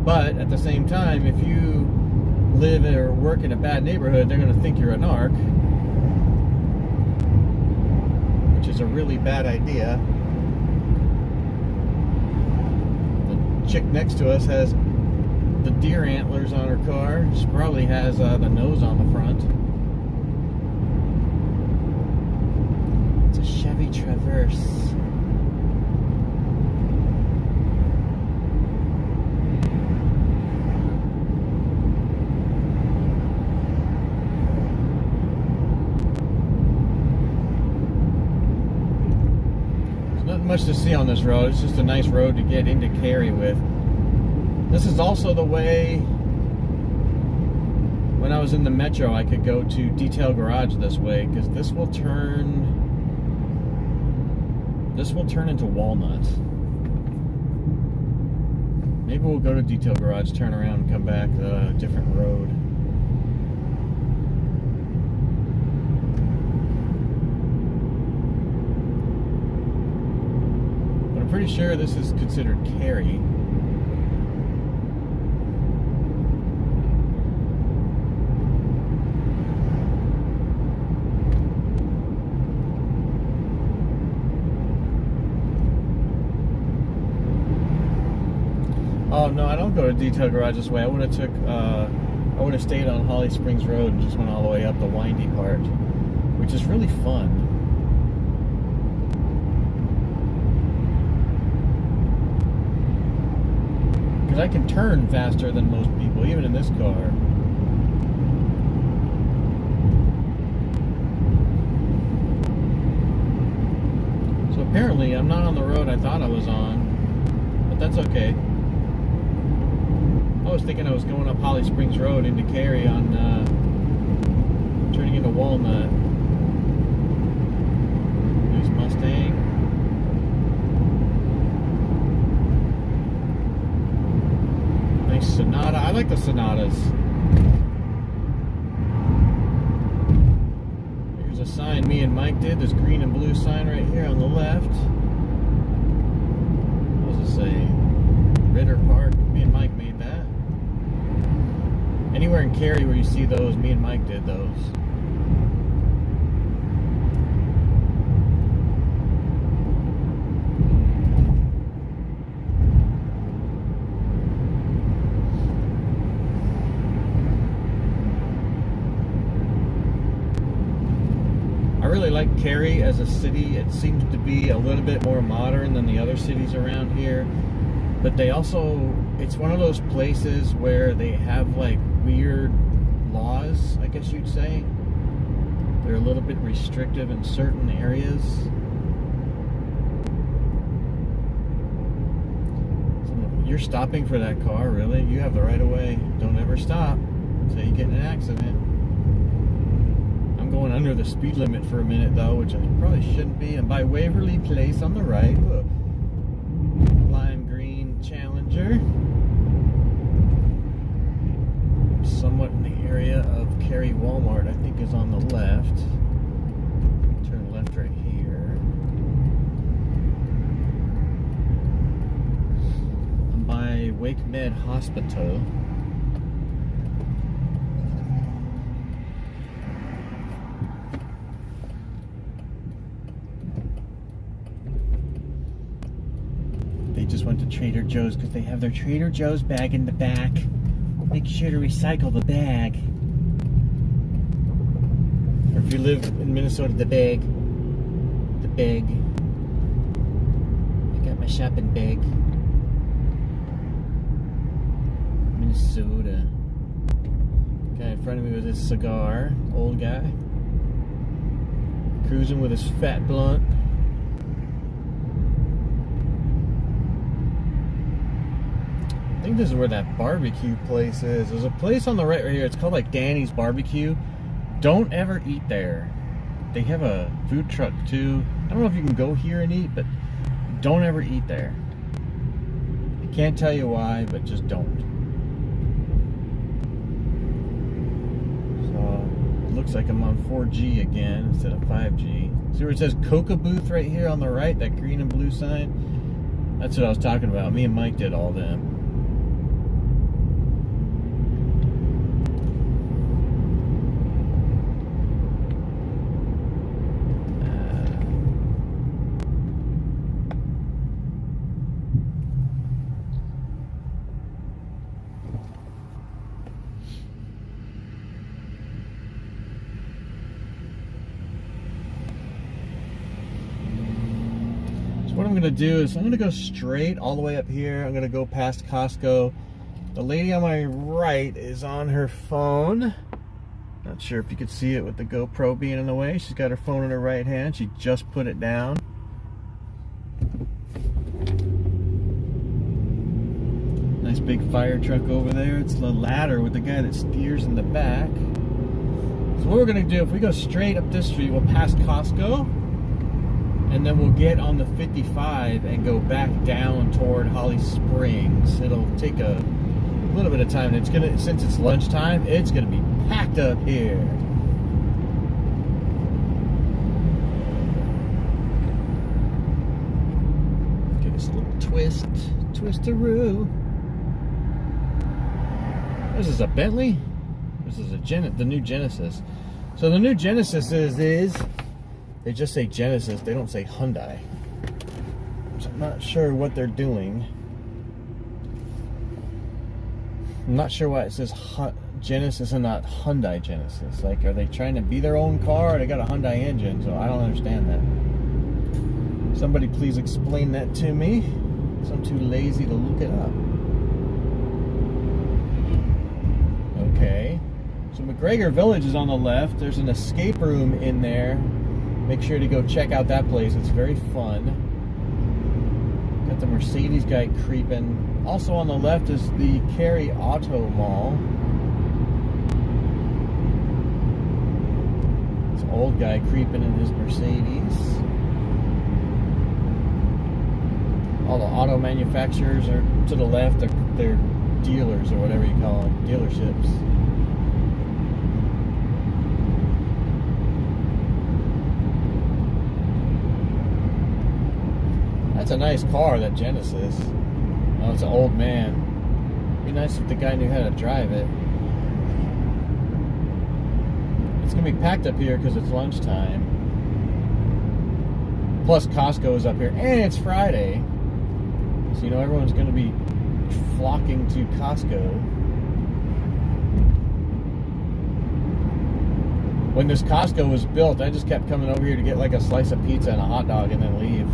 But at the same time, if you live or work in a bad neighborhood, they're going to think you're a narc, which is a really bad idea. The chick next to us has the deer antlers on her car. She probably has the nose on the front. It's a Chevy Traverse. Much to see on this road. It's just a nice road to get into Cary with. This is also the way when I was in the metro I could go to Detail Garage this way, because this will turn into Walnut. Maybe we'll go to Detail Garage, turn around and come back a different road. Pretty sure this is considered Cary. Oh no, I don't go to Detail Garage this way. I would have took I would have stayed on Holly Springs Road and just went all the way up the windy part, which is really fun. Because I can turn faster than most people, even in this car. So apparently I'm not on the road I thought I was on, but that's okay. I was thinking I was going up Holly Springs Road into Cary on turning into Walnut. There's Mustang. Nice Sonata. I like the Sonatas. Here's a sign me and Mike did. This green and blue sign right here on the left. What does it say? Ritter Park. Me and Mike made that. Anywhere in Cary where you see those, me and Mike did those. I really like Cary as a city. It seems to be a little bit more modern than the other cities around here. But they also, it's one of those places where they have like weird laws, I guess you'd say. They're a little bit restrictive in certain areas. You're stopping for that car, really? You have the right of way. Don't ever stop until you get in an accident. I'm going under the speed limit for a minute though, which I probably shouldn't be. And by Waverly Place on the right, look. Lime green Challenger. Somewhat in the area of Cary Walmart, I think, is on the left. Turn left right here. I'm by Wake Med Hospital. They just went to Trader Joe's because they have their Trader Joe's bag in the back. Make sure to recycle the bag. Or if you live in Minnesota, the bag. The bag. I got my shopping bag. Minnesota. Guy in front of me with his cigar. Old guy. Cruising with his fat blunt. I think this is where that barbecue place is. There's a place on the right here. It's called like Danny's Barbecue. Don't ever eat there. They have a food truck too. I don't know if you can go here and eat, but don't ever eat there. I can't tell you why, but just don't. So it looks like I'm on 4G again instead of 5G. See where it says Coca Booth right here on the right, that green and blue sign? That's what I was talking about. Me and Mike did all them. What I'm gonna do is I'm gonna go straight all the way up here. I'm gonna go past Costco. The lady on my right is on her phone. Not sure if you could see it with the GoPro being in the way. She's got her phone in her right hand. She just put it down. Nice big fire truck over there. It's the ladder with the guy that steers in the back. So what we're gonna do, if we go straight up this street, we'll pass Costco. And then we'll get on the 55 and go back down toward Holly Springs. It'll take a little bit of time. It's gonna, since it's lunchtime, it's gonna be packed up here. Give us a little twistaroo. This is a Bentley. This is a the new Genesis. So the new Genesis is. They just say Genesis, they don't say Hyundai. So I'm not sure what they're doing. I'm not sure why it says Genesis and not Hyundai Genesis? Like, are they trying to be their own car? Or they got a Hyundai engine, so I don't understand that. Somebody please explain that to me, because I'm too lazy to look it up. Okay. So McGregor Village is on the left. There's an escape room in there. Make sure to go check out that place. It's very fun. Got the Mercedes guy creeping. Also on the left is the Cary Auto Mall. This old guy creeping in his Mercedes. All the auto manufacturers are to the left. They're dealers or whatever you call them, dealerships. That's a nice car, that Genesis. Oh, it's an old man. It'd be nice if the guy knew how to drive it. It's gonna be packed up here because it's lunchtime. Plus Costco is up here, and it's Friday. So, you know, everyone's going to be flocking to Costco. When this Costco was built, I just kept coming over here to get like a slice of pizza and a hot dog and then leave.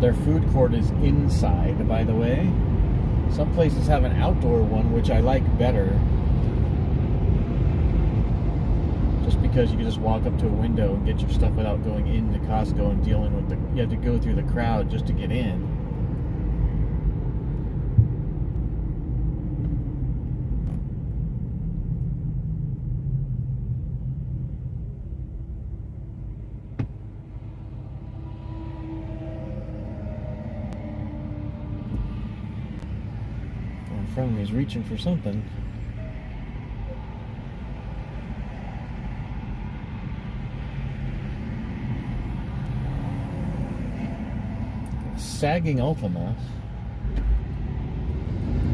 Their food court is inside, by the way. Some places have an outdoor one, which I like better. Just because you can just walk up to a window and get your stuff without going into Costco and dealing with you have to go through the crowd just to get in. In front of me is reaching for something. Sagging Ultima.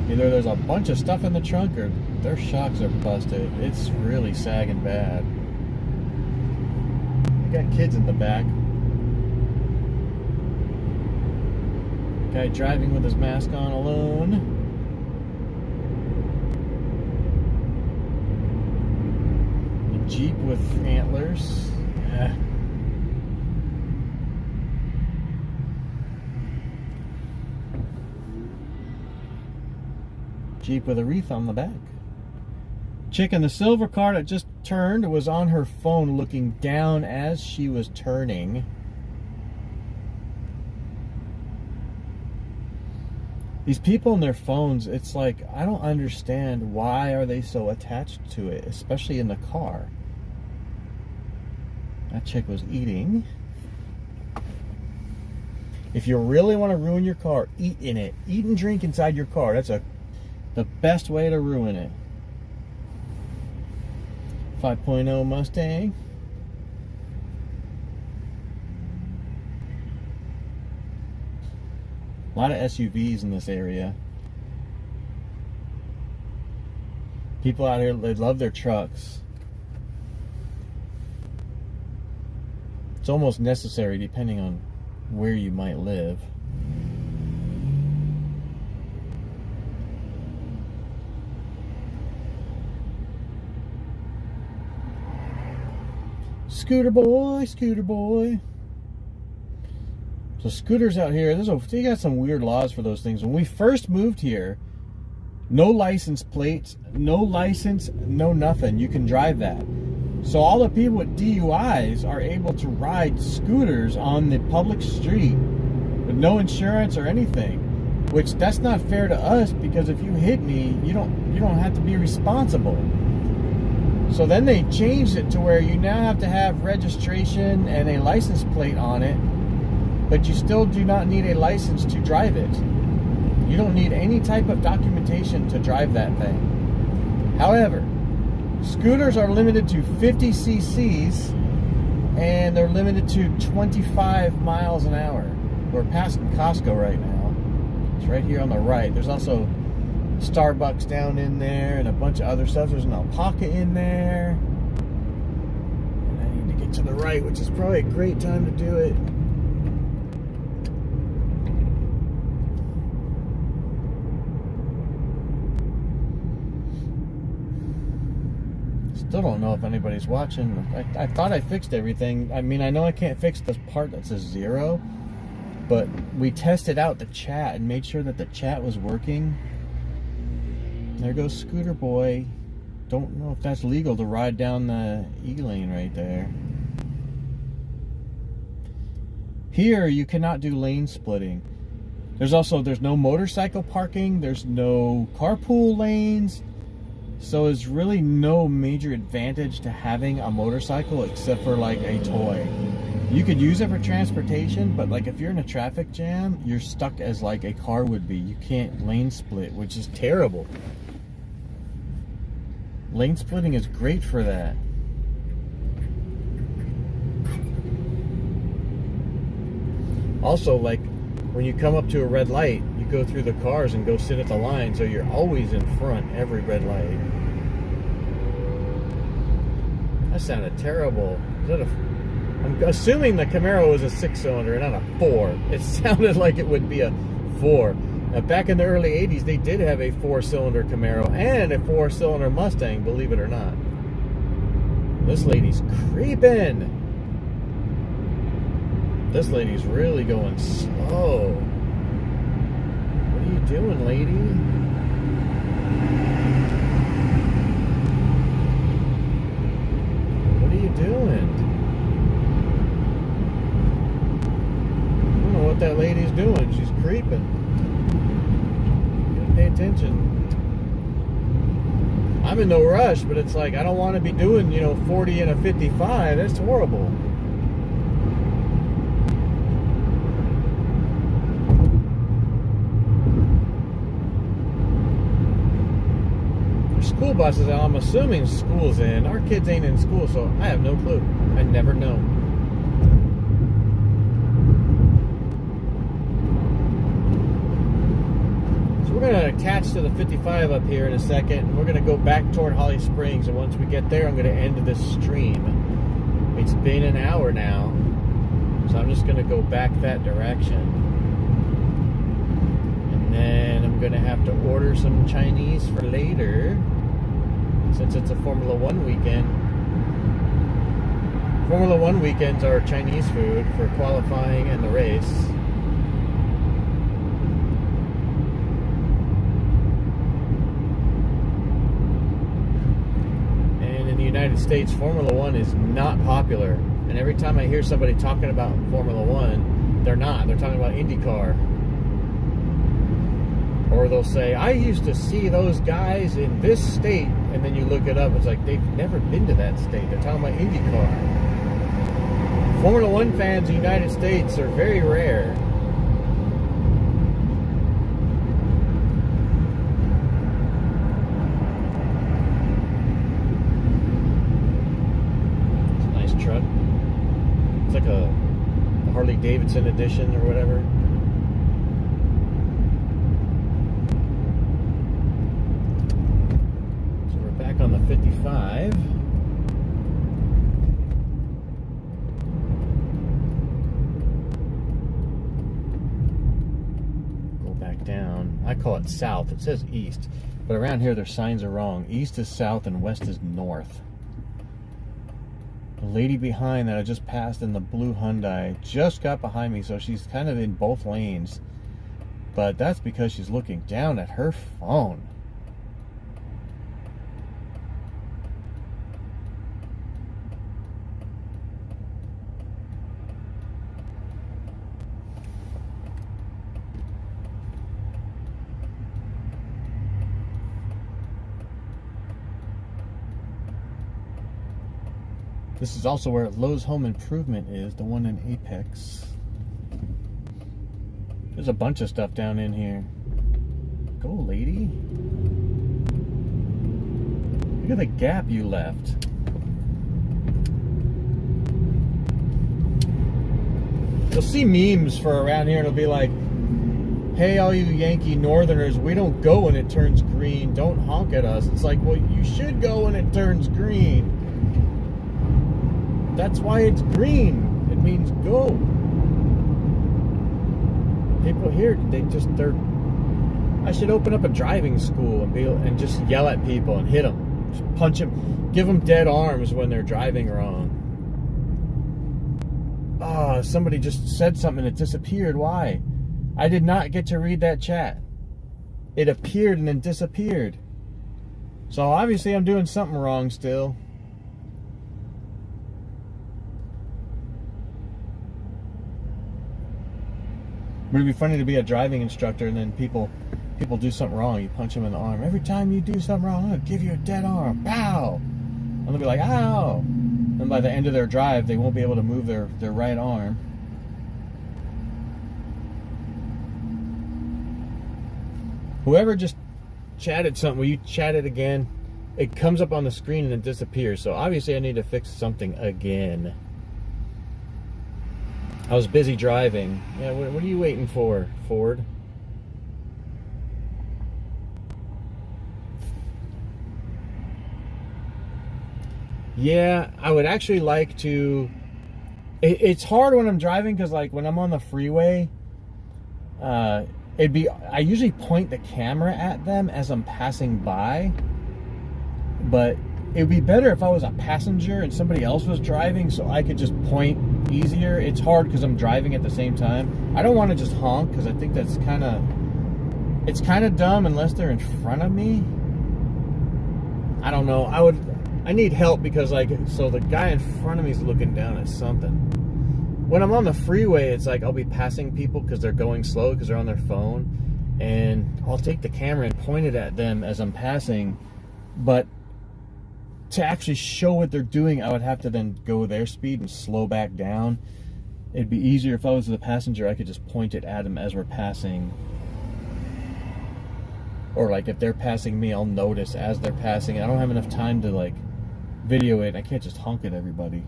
Either there's a bunch of stuff in the trunk or their shocks are busted. It's really sagging bad. We got kids in the back. Guy driving with his mask on alone. A Jeep with antlers. Jeep with a wreath on the back. Chick in the silver car that just turned was on her phone looking down as she was turning. These people on their phones, it's like, I don't understand why are they so attached to it, especially in the car. That chick was eating. If you really want to ruin your car, eat in it. Eat and drink inside your car. That's the best way to ruin it. 5.0 Mustang. A lot of SUVs in this area. People out here, they love their trucks. It's almost necessary depending on where you might live. Scooter boy, scooter boy. So scooters out here, they got some weird laws for those things. When we first moved here, no license plates, no license, no nothing. You can drive that. So all the people with DUIs are able to ride scooters on the public street with no insurance or anything. Which that's not fair to us, because if you hit me, you don't have to be responsible. So then they changed it to where you now have to have registration and a license plate on it, but you still do not need a license to drive it. You don't need any type of documentation to drive that thing. However, scooters are limited to 50 cc's and they're limited to 25 miles an hour. We're passing Costco right now. It's right here on the right. There's also Starbucks down in there and a bunch of other stuff. There's an alpaca in there. And I need to get to the right, which is probably a great time to do it. Still don't know if anybody's watching. I thought I fixed everything. I mean, I know I can't fix the part that says 0, but we tested out the chat and made sure that the chat was working. There goes Scooter Boy. Don't know if that's legal to ride down the E-lane right there. Here, you cannot do lane splitting. There's no motorcycle parking. There's no carpool lanes. So there's really no major advantage to having a motorcycle except for like a toy. You could use it for transportation, but like if you're in a traffic jam, you're stuck as like a car would be. You can't lane split, which is terrible. Lane splitting is great for that. Also, like when you come up to a red light, you go through the cars and go sit at the line, so you're always in front every red light. That sounded terrible. I'm assuming the Camaro was a 6-cylinder and not a 4. It sounded like it would be a 4. Now, back in the early 80s, they did have a 4-cylinder Camaro and a 4-cylinder Mustang, believe it or not. This lady's creeping. This lady's really going slow. What are you doing, lady? What are you doing? I don't know what that lady's doing. She's creeping. Gotta pay attention. I'm in no rush, but it's like I don't want to be doing, 40 and a 55. That's horrible. School buses, I'm assuming school's in. Our kids ain't in school, so I have no clue. I never know. So we're going to attach to the 55 up here in a second, and we're going to go back toward Holly Springs, and once we get there, I'm going to end this stream. It's been an hour now, so I'm just going to go back that direction. And then I'm going to have to order some Chinese for later. Since it's a Formula One weekend. Formula One weekends are Chinese food for qualifying and the race. And in the United States, Formula One is not popular. And every time I hear somebody talking about Formula One, they're not. They're talking about IndyCar. Or they'll say, I used to see those guys in this state, and then you look it up, it's like they've never been to that state. They're talking about IndyCar. Formula One fans in the United States are very rare. It's a nice truck. It's like a Harley Davidson edition or whatever. On the 55. Go back down. I call it south. It says east, but around here their signs are wrong. East is south and west is north. The lady behind that I just passed in the blue Hyundai just got behind me, so she's kind of in both lanes, but that's because she's looking down at her phone. This is also where Lowe's Home Improvement is, the one in Apex. There's a bunch of stuff down in here. Go, lady. Look at the gap you left. You'll see memes for around here, and it'll be like, hey, all you Yankee Northerners, we don't go when it turns green. Don't honk at us. It's like, well, you should go when it turns green. That's why it's green. It means go. People here, they're. I should open up a driving school and just yell at people and hit them. Just punch them, give them dead arms when they're driving wrong. Oh, somebody just said something and it disappeared. Why? I did not get to read that chat. It appeared and then disappeared. So obviously I'm doing something wrong still. But it'd be funny to be a driving instructor and then people do something wrong. You punch them in the arm. Every time you do something wrong, I'm going to give you a dead arm. Pow! And they'll be like, ow! And by the end of their drive, they won't be able to move their right arm. Whoever just chatted something, will you chat it again? It comes up on the screen and it disappears. So obviously I need to fix something again. I was busy driving. Yeah, what are you waiting for, Ford? Yeah, I would actually like to... It's hard when I'm driving because, like, when I'm on the freeway, I usually point the camera at them as I'm passing by. But it would be better if I was a passenger and somebody else was driving so I could just point easier. It's hard because I'm driving at the same time. I don't want to just honk because I think that's kind of... It's kind of dumb unless they're in front of me. I don't know. I need help because, like, so the guy in front of me is looking down at something. When I'm on the freeway, it's like I'll be passing people because they're going slow because they're on their phone. And I'll take the camera and point it at them as I'm passing. But to actually show what they're doing, I would have to then go their speed and slow back down. It'd be easier if I was the passenger. I could just point it at them as we're passing. Or, like, if they're passing me, I'll notice as they're passing. I don't have enough time to, like, video it. I can't just honk at everybody.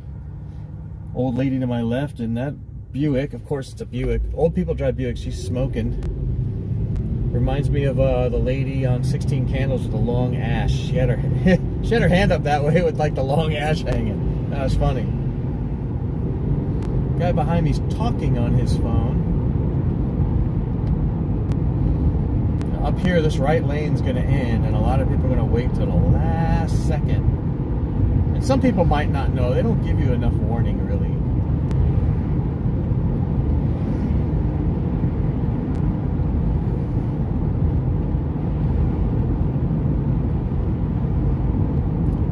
Old lady to my left in that Buick. Of course, it's a Buick. Old people drive Buick. She's smoking. Reminds me of the lady on 16 Candles with the long ash. She had her hand up that way with, like, the long ash hanging. That was funny. Guy behind me's talking on his phone. Up here, this right lane's going to end, and a lot of people are going to wait till the last second. And some people might not know. They don't give you enough warning, really.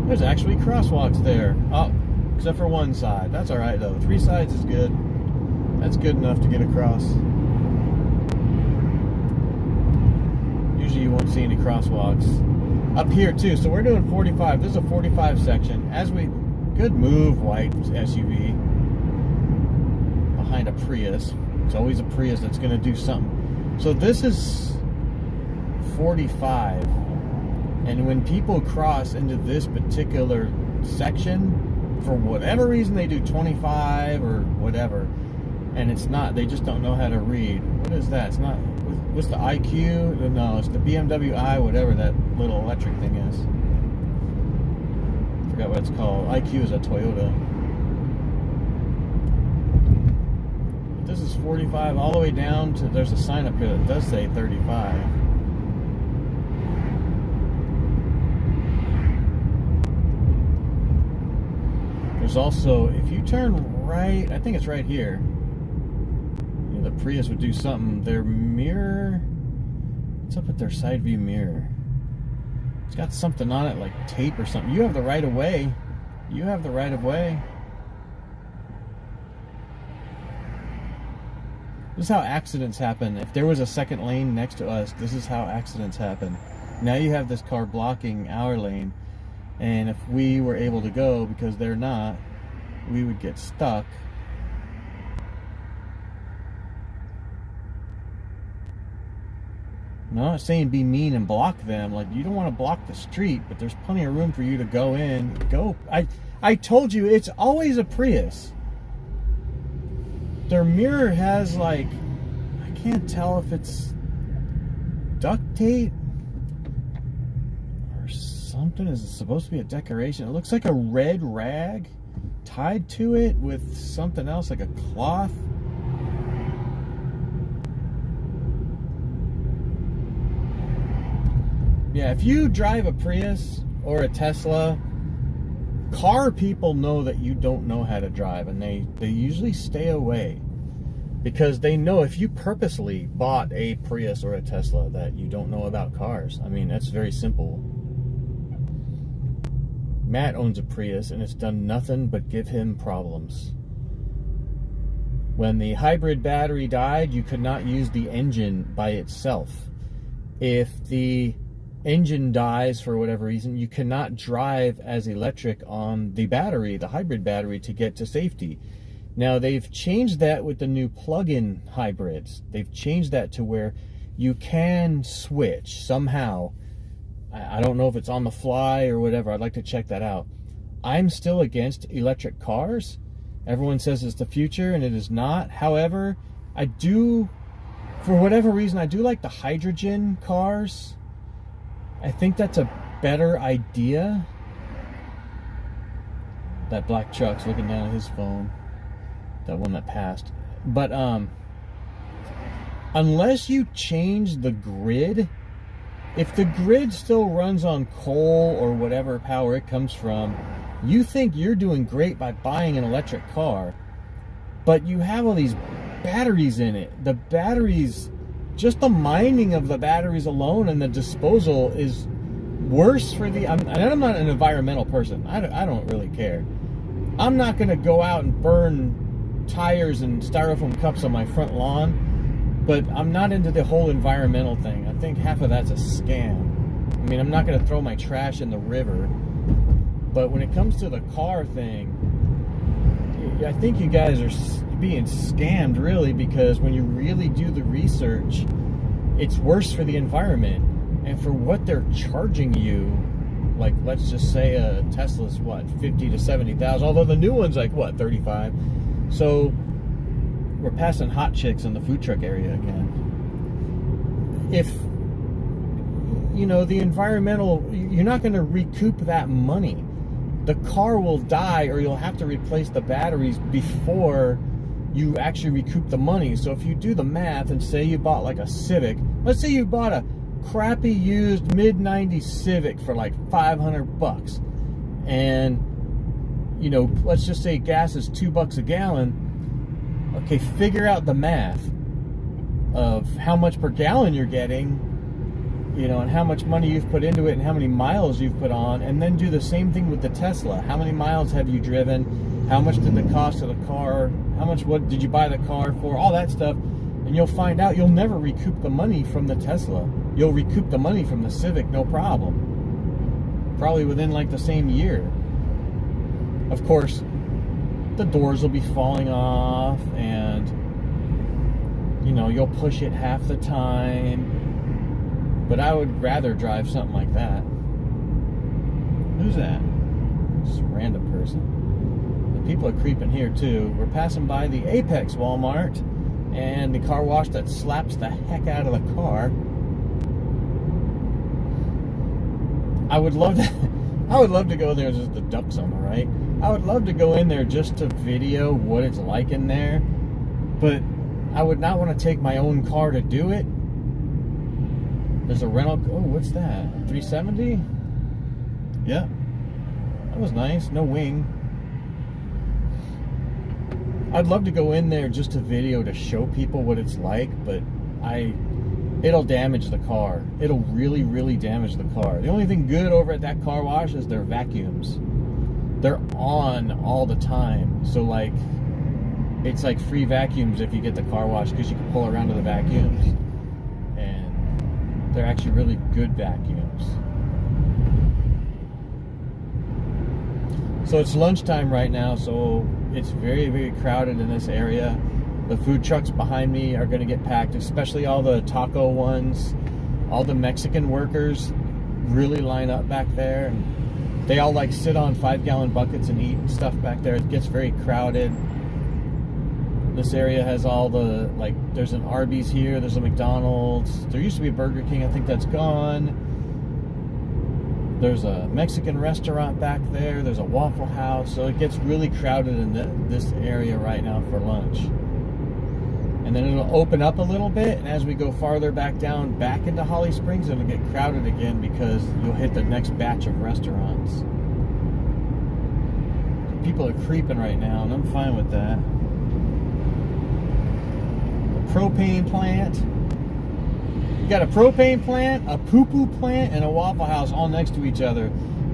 There's actually crosswalks there. Oh, except for one side. That's alright, though. 3 sides is good. That's good enough to get across. Usually you won't see any crosswalks. Up here too, so we're doing 45. This is a 45 section. Good move, white SUV. Behind a Prius. It's always a Prius that's gonna do something. So this is 45. And when people cross into this particular section, for whatever reason they do 25 or whatever, and it's not, they just don't know how to read. What is that? It's not, what's the IQ? No, it's the BMW i, whatever that little electric thing is. I forgot what it's called. IQ is a Toyota. But this is 45 all the way down to, there's a sign up here that does say 35. There's also, if you turn right, I think it's right here, the Prius would do something. Their mirror, what's up with their side view mirror? It's got something on it, like tape or something. You have the right of way. You have the right of way. This is how accidents happen. If there was a second lane next to us, this is how accidents happen. Now you have this car blocking our lane, and if we were able to go, because they're not, we would get stuck. I'm not saying be mean and block them. Like, you don't want to block the street, but there's plenty of room for you to go in. Go. I told you, it's always a Prius. Their mirror has, like, I can't tell if it's duct tape or something. Is it supposed to be a decoration? It looks like a red rag tied to it with something else, like a cloth. Yeah, if you drive a Prius or a Tesla, car people know that you don't know how to drive, and they usually stay away because they know if you purposely bought a Prius or a Tesla that you don't know about cars. I mean, that's very simple. Matt owns a Prius and it's done nothing but give him problems. When the hybrid battery died, you could not use the engine by itself. If the engine dies for whatever reason, you cannot drive as electric on the battery, the hybrid battery, to get to safety. Now, they've changed that with the new plug-in hybrids. They've changed that to where you can switch somehow. I don't know if it's on the fly or whatever. I'd like to check that out. I'm still against electric cars. Everyone says it's the future, and it is not. However, I do, for whatever reason, I do like the hydrogen cars. I think that's a better idea. That black truck's looking down at his phone. That one that passed. But unless you change the grid, if the grid still runs on coal or whatever power it comes from, you think you're doing great by buying an electric car, but you have all these batteries in it. The batteries, just the mining of the batteries alone and the disposal is worse for the... I'm not an environmental person. I don't really care. I'm not going to go out and burn tires and styrofoam cups on my front lawn, but I'm not into the whole environmental thing. I think half of that's a scam. I mean, I'm not going to throw my trash in the river, but when it comes to the car thing, I think you guys are being scammed, really, because when you really do the research, it's worse for the environment. And for what they're charging you, like, let's just say a Tesla's, what, 50 to 70,000, although the new one's like, what, 35? So we're passing hot chicks in the food truck area again. If, you know, the environmental, you're not going to recoup that money. The car will die, or you'll have to replace the batteries before you actually recoup the money. So if you do the math and say you bought like a Civic, let's say you bought a crappy used mid-90s Civic for like $500, and, you know, let's just say gas is $2 a gallon. Okay, figure out the math of how much per gallon you're getting, you know, and how much money you've put into it and how many miles you've put on, and then do the same thing with the Tesla. How many miles have you driven? How much did the cost of the car? What did you buy the car for? All that stuff. And you'll find out you'll never recoup the money from the Tesla. You'll recoup the money from the Civic, no problem. Probably within like the same year. Of course, the doors will be falling off, and, you know, you'll push it half the time. But I would rather drive something like that. Who's that? Just a random person. The people are creeping here too. We're passing by the Apex Walmart and the car wash that slaps the heck out of the car. I would love to go there. There's the duck summer, right? I would love to go in there just to video what it's like in there, but I would not want to take my own car to do it. There's a rental. Oh, what's that? 370? Yeah. That was nice. No wing. I'd love to go in there just to video to show people what it's like, but it'll damage the car. It'll really, really damage the car. The only thing good over at that car wash is their vacuums. They're on all the time. So, like, it's like free vacuums if you get the car wash, because you can pull around to the vacuums. They're actually really good vacuums. So it's lunchtime right now, so it's very, very crowded in this area. The food trucks behind me are going to get packed, especially all the taco ones. All the Mexican workers really line up back there, and they all like sit on 5-gallon buckets and eat stuff back there. It gets very crowded. This area has all the, like, there's an Arby's here, there's a McDonald's, there used to be a Burger King, I think that's gone. There's a Mexican restaurant back there, there's a Waffle House, so it gets really crowded in this area right now for lunch. And then it'll open up a little bit, and as we go farther back down, back into Holly Springs, it'll get crowded again because you'll hit the next batch of restaurants. People are creeping right now, and I'm fine with that. A propane plant. You got a propane plant, a poo-poo plant, and a Waffle House all next to each other.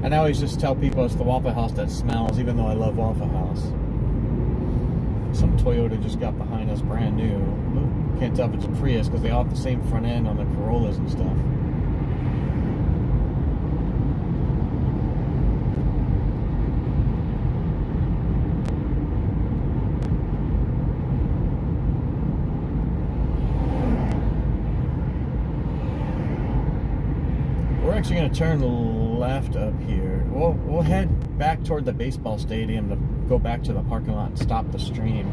And I always just tell people it's the Waffle House that smells, even though I love Waffle House. Some Toyota just got behind us, brand new. Can't tell if it's a Prius because they all have the same front end on the Corollas and stuff. We're actually going to turn left up here. We'll head back toward the baseball stadium to go back to the parking lot and stop the stream.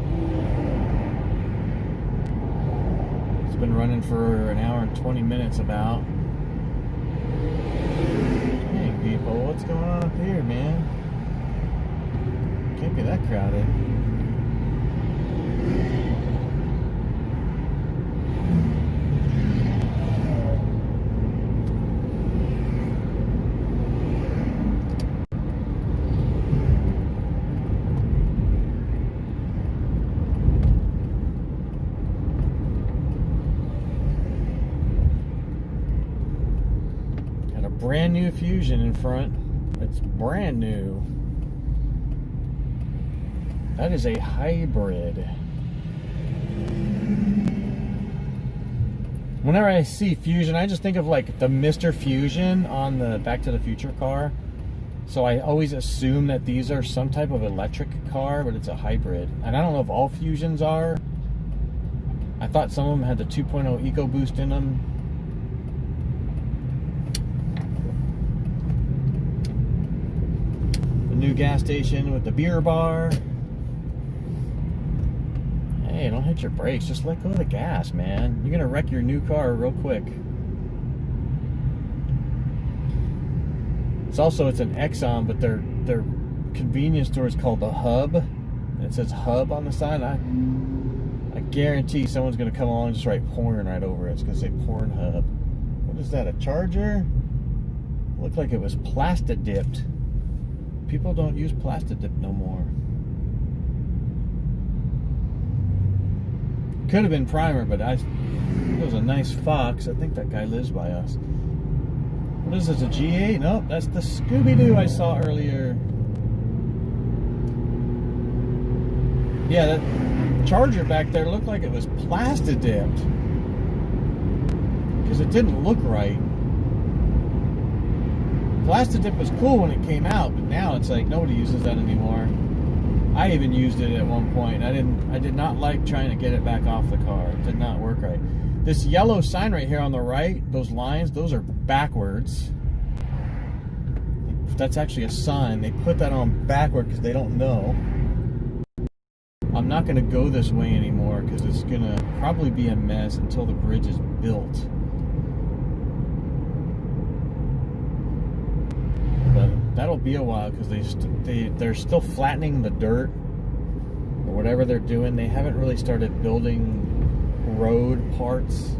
It's been running for an hour and 20 minutes about. Hey people, what's going on up here, man? Can't be that crowded. Brand new Fusion in front. It's brand new. That is a hybrid. Whenever I see Fusion, I just think of like the Mr. Fusion on the Back to the Future car. So I always assume that these are some type of electric car, but it's a hybrid. And I don't know if all Fusions are. I thought some of them had the 2.0 EcoBoost in them. New gas station with the beer bar. Hey, don't hit your brakes. Just let go of the gas, man. You're gonna wreck your new car real quick. It's an Exxon, but their convenience store is called the Hub. And it says Hub on the side. I guarantee someone's gonna come along and just write porn right over it. It's gonna say Pornhub. What is that? A charger? Looked like it was plastic dipped. People don't use plastic dip no more. Could have been primer, but it was a nice Fox. I think that guy lives by us. What is this, a G8? Nope, that's the Scooby-Doo I saw earlier. Yeah, that charger back there looked like it was plastic dipped. Because it didn't look right. Plastic dip was cool when it came out, but now it's like nobody uses that anymore. I even used it at one point. I did not like trying to get it back off the car. It did not work right. This yellow sign right here on the right, those lines, those are backwards. That's actually a sign. They put that on backward because they don't know. I'm not going to go this way anymore because it's going to probably be a mess until the bridge is built. That'll be a while because they're still flattening the dirt or whatever they're doing. They haven't really started building road parts.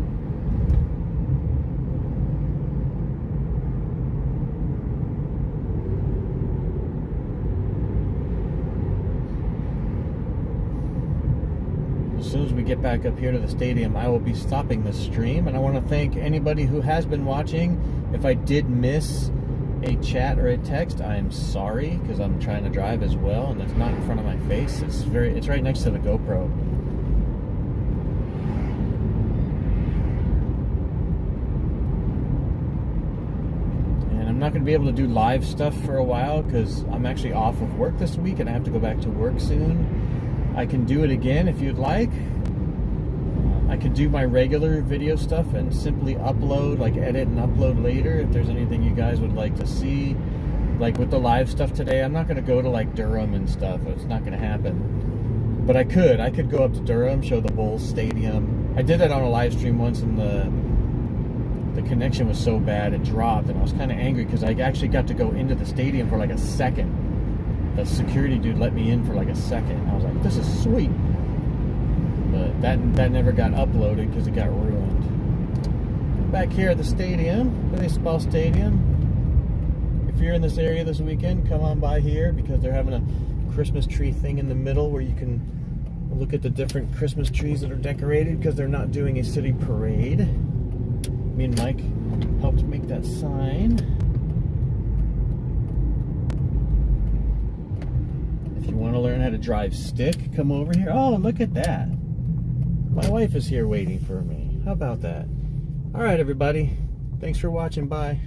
As soon as we get back up here to the stadium, I will be stopping this stream, and I want to thank anybody who has been watching. If I did miss a chat or a text, I am sorry because I'm trying to drive as well and it's not in front of my face. It's right next to the GoPro. And I'm not going to be able to do live stuff for a while because I'm actually off of work this week and I have to go back to work soon. I can do it again if you'd like. I could do my regular video stuff and simply upload, like edit and upload later if there's anything you guys would like to see. Like with the live stuff today, I'm not going to go to like Durham and stuff. It's not going to happen. But I could go up to Durham, show the Bulls Stadium. I did that on a live stream once and the connection was so bad it dropped and I was kind of angry because I actually got to go into the stadium for like a second. The security dude let me in for like a second. I was like, this is sweet. but that never got uploaded because it got ruined. Back here at the stadium, baseball stadium. If you're in this area this weekend, come on by here because they're having a Christmas tree thing in the middle where you can look at the different Christmas trees that are decorated because they're not doing a city parade. Me and Mike helped make that sign. If you want to learn how to drive stick, come over here. Oh, look at that. My wife is here waiting for me. How about that? All right, everybody. Thanks for watching. Bye.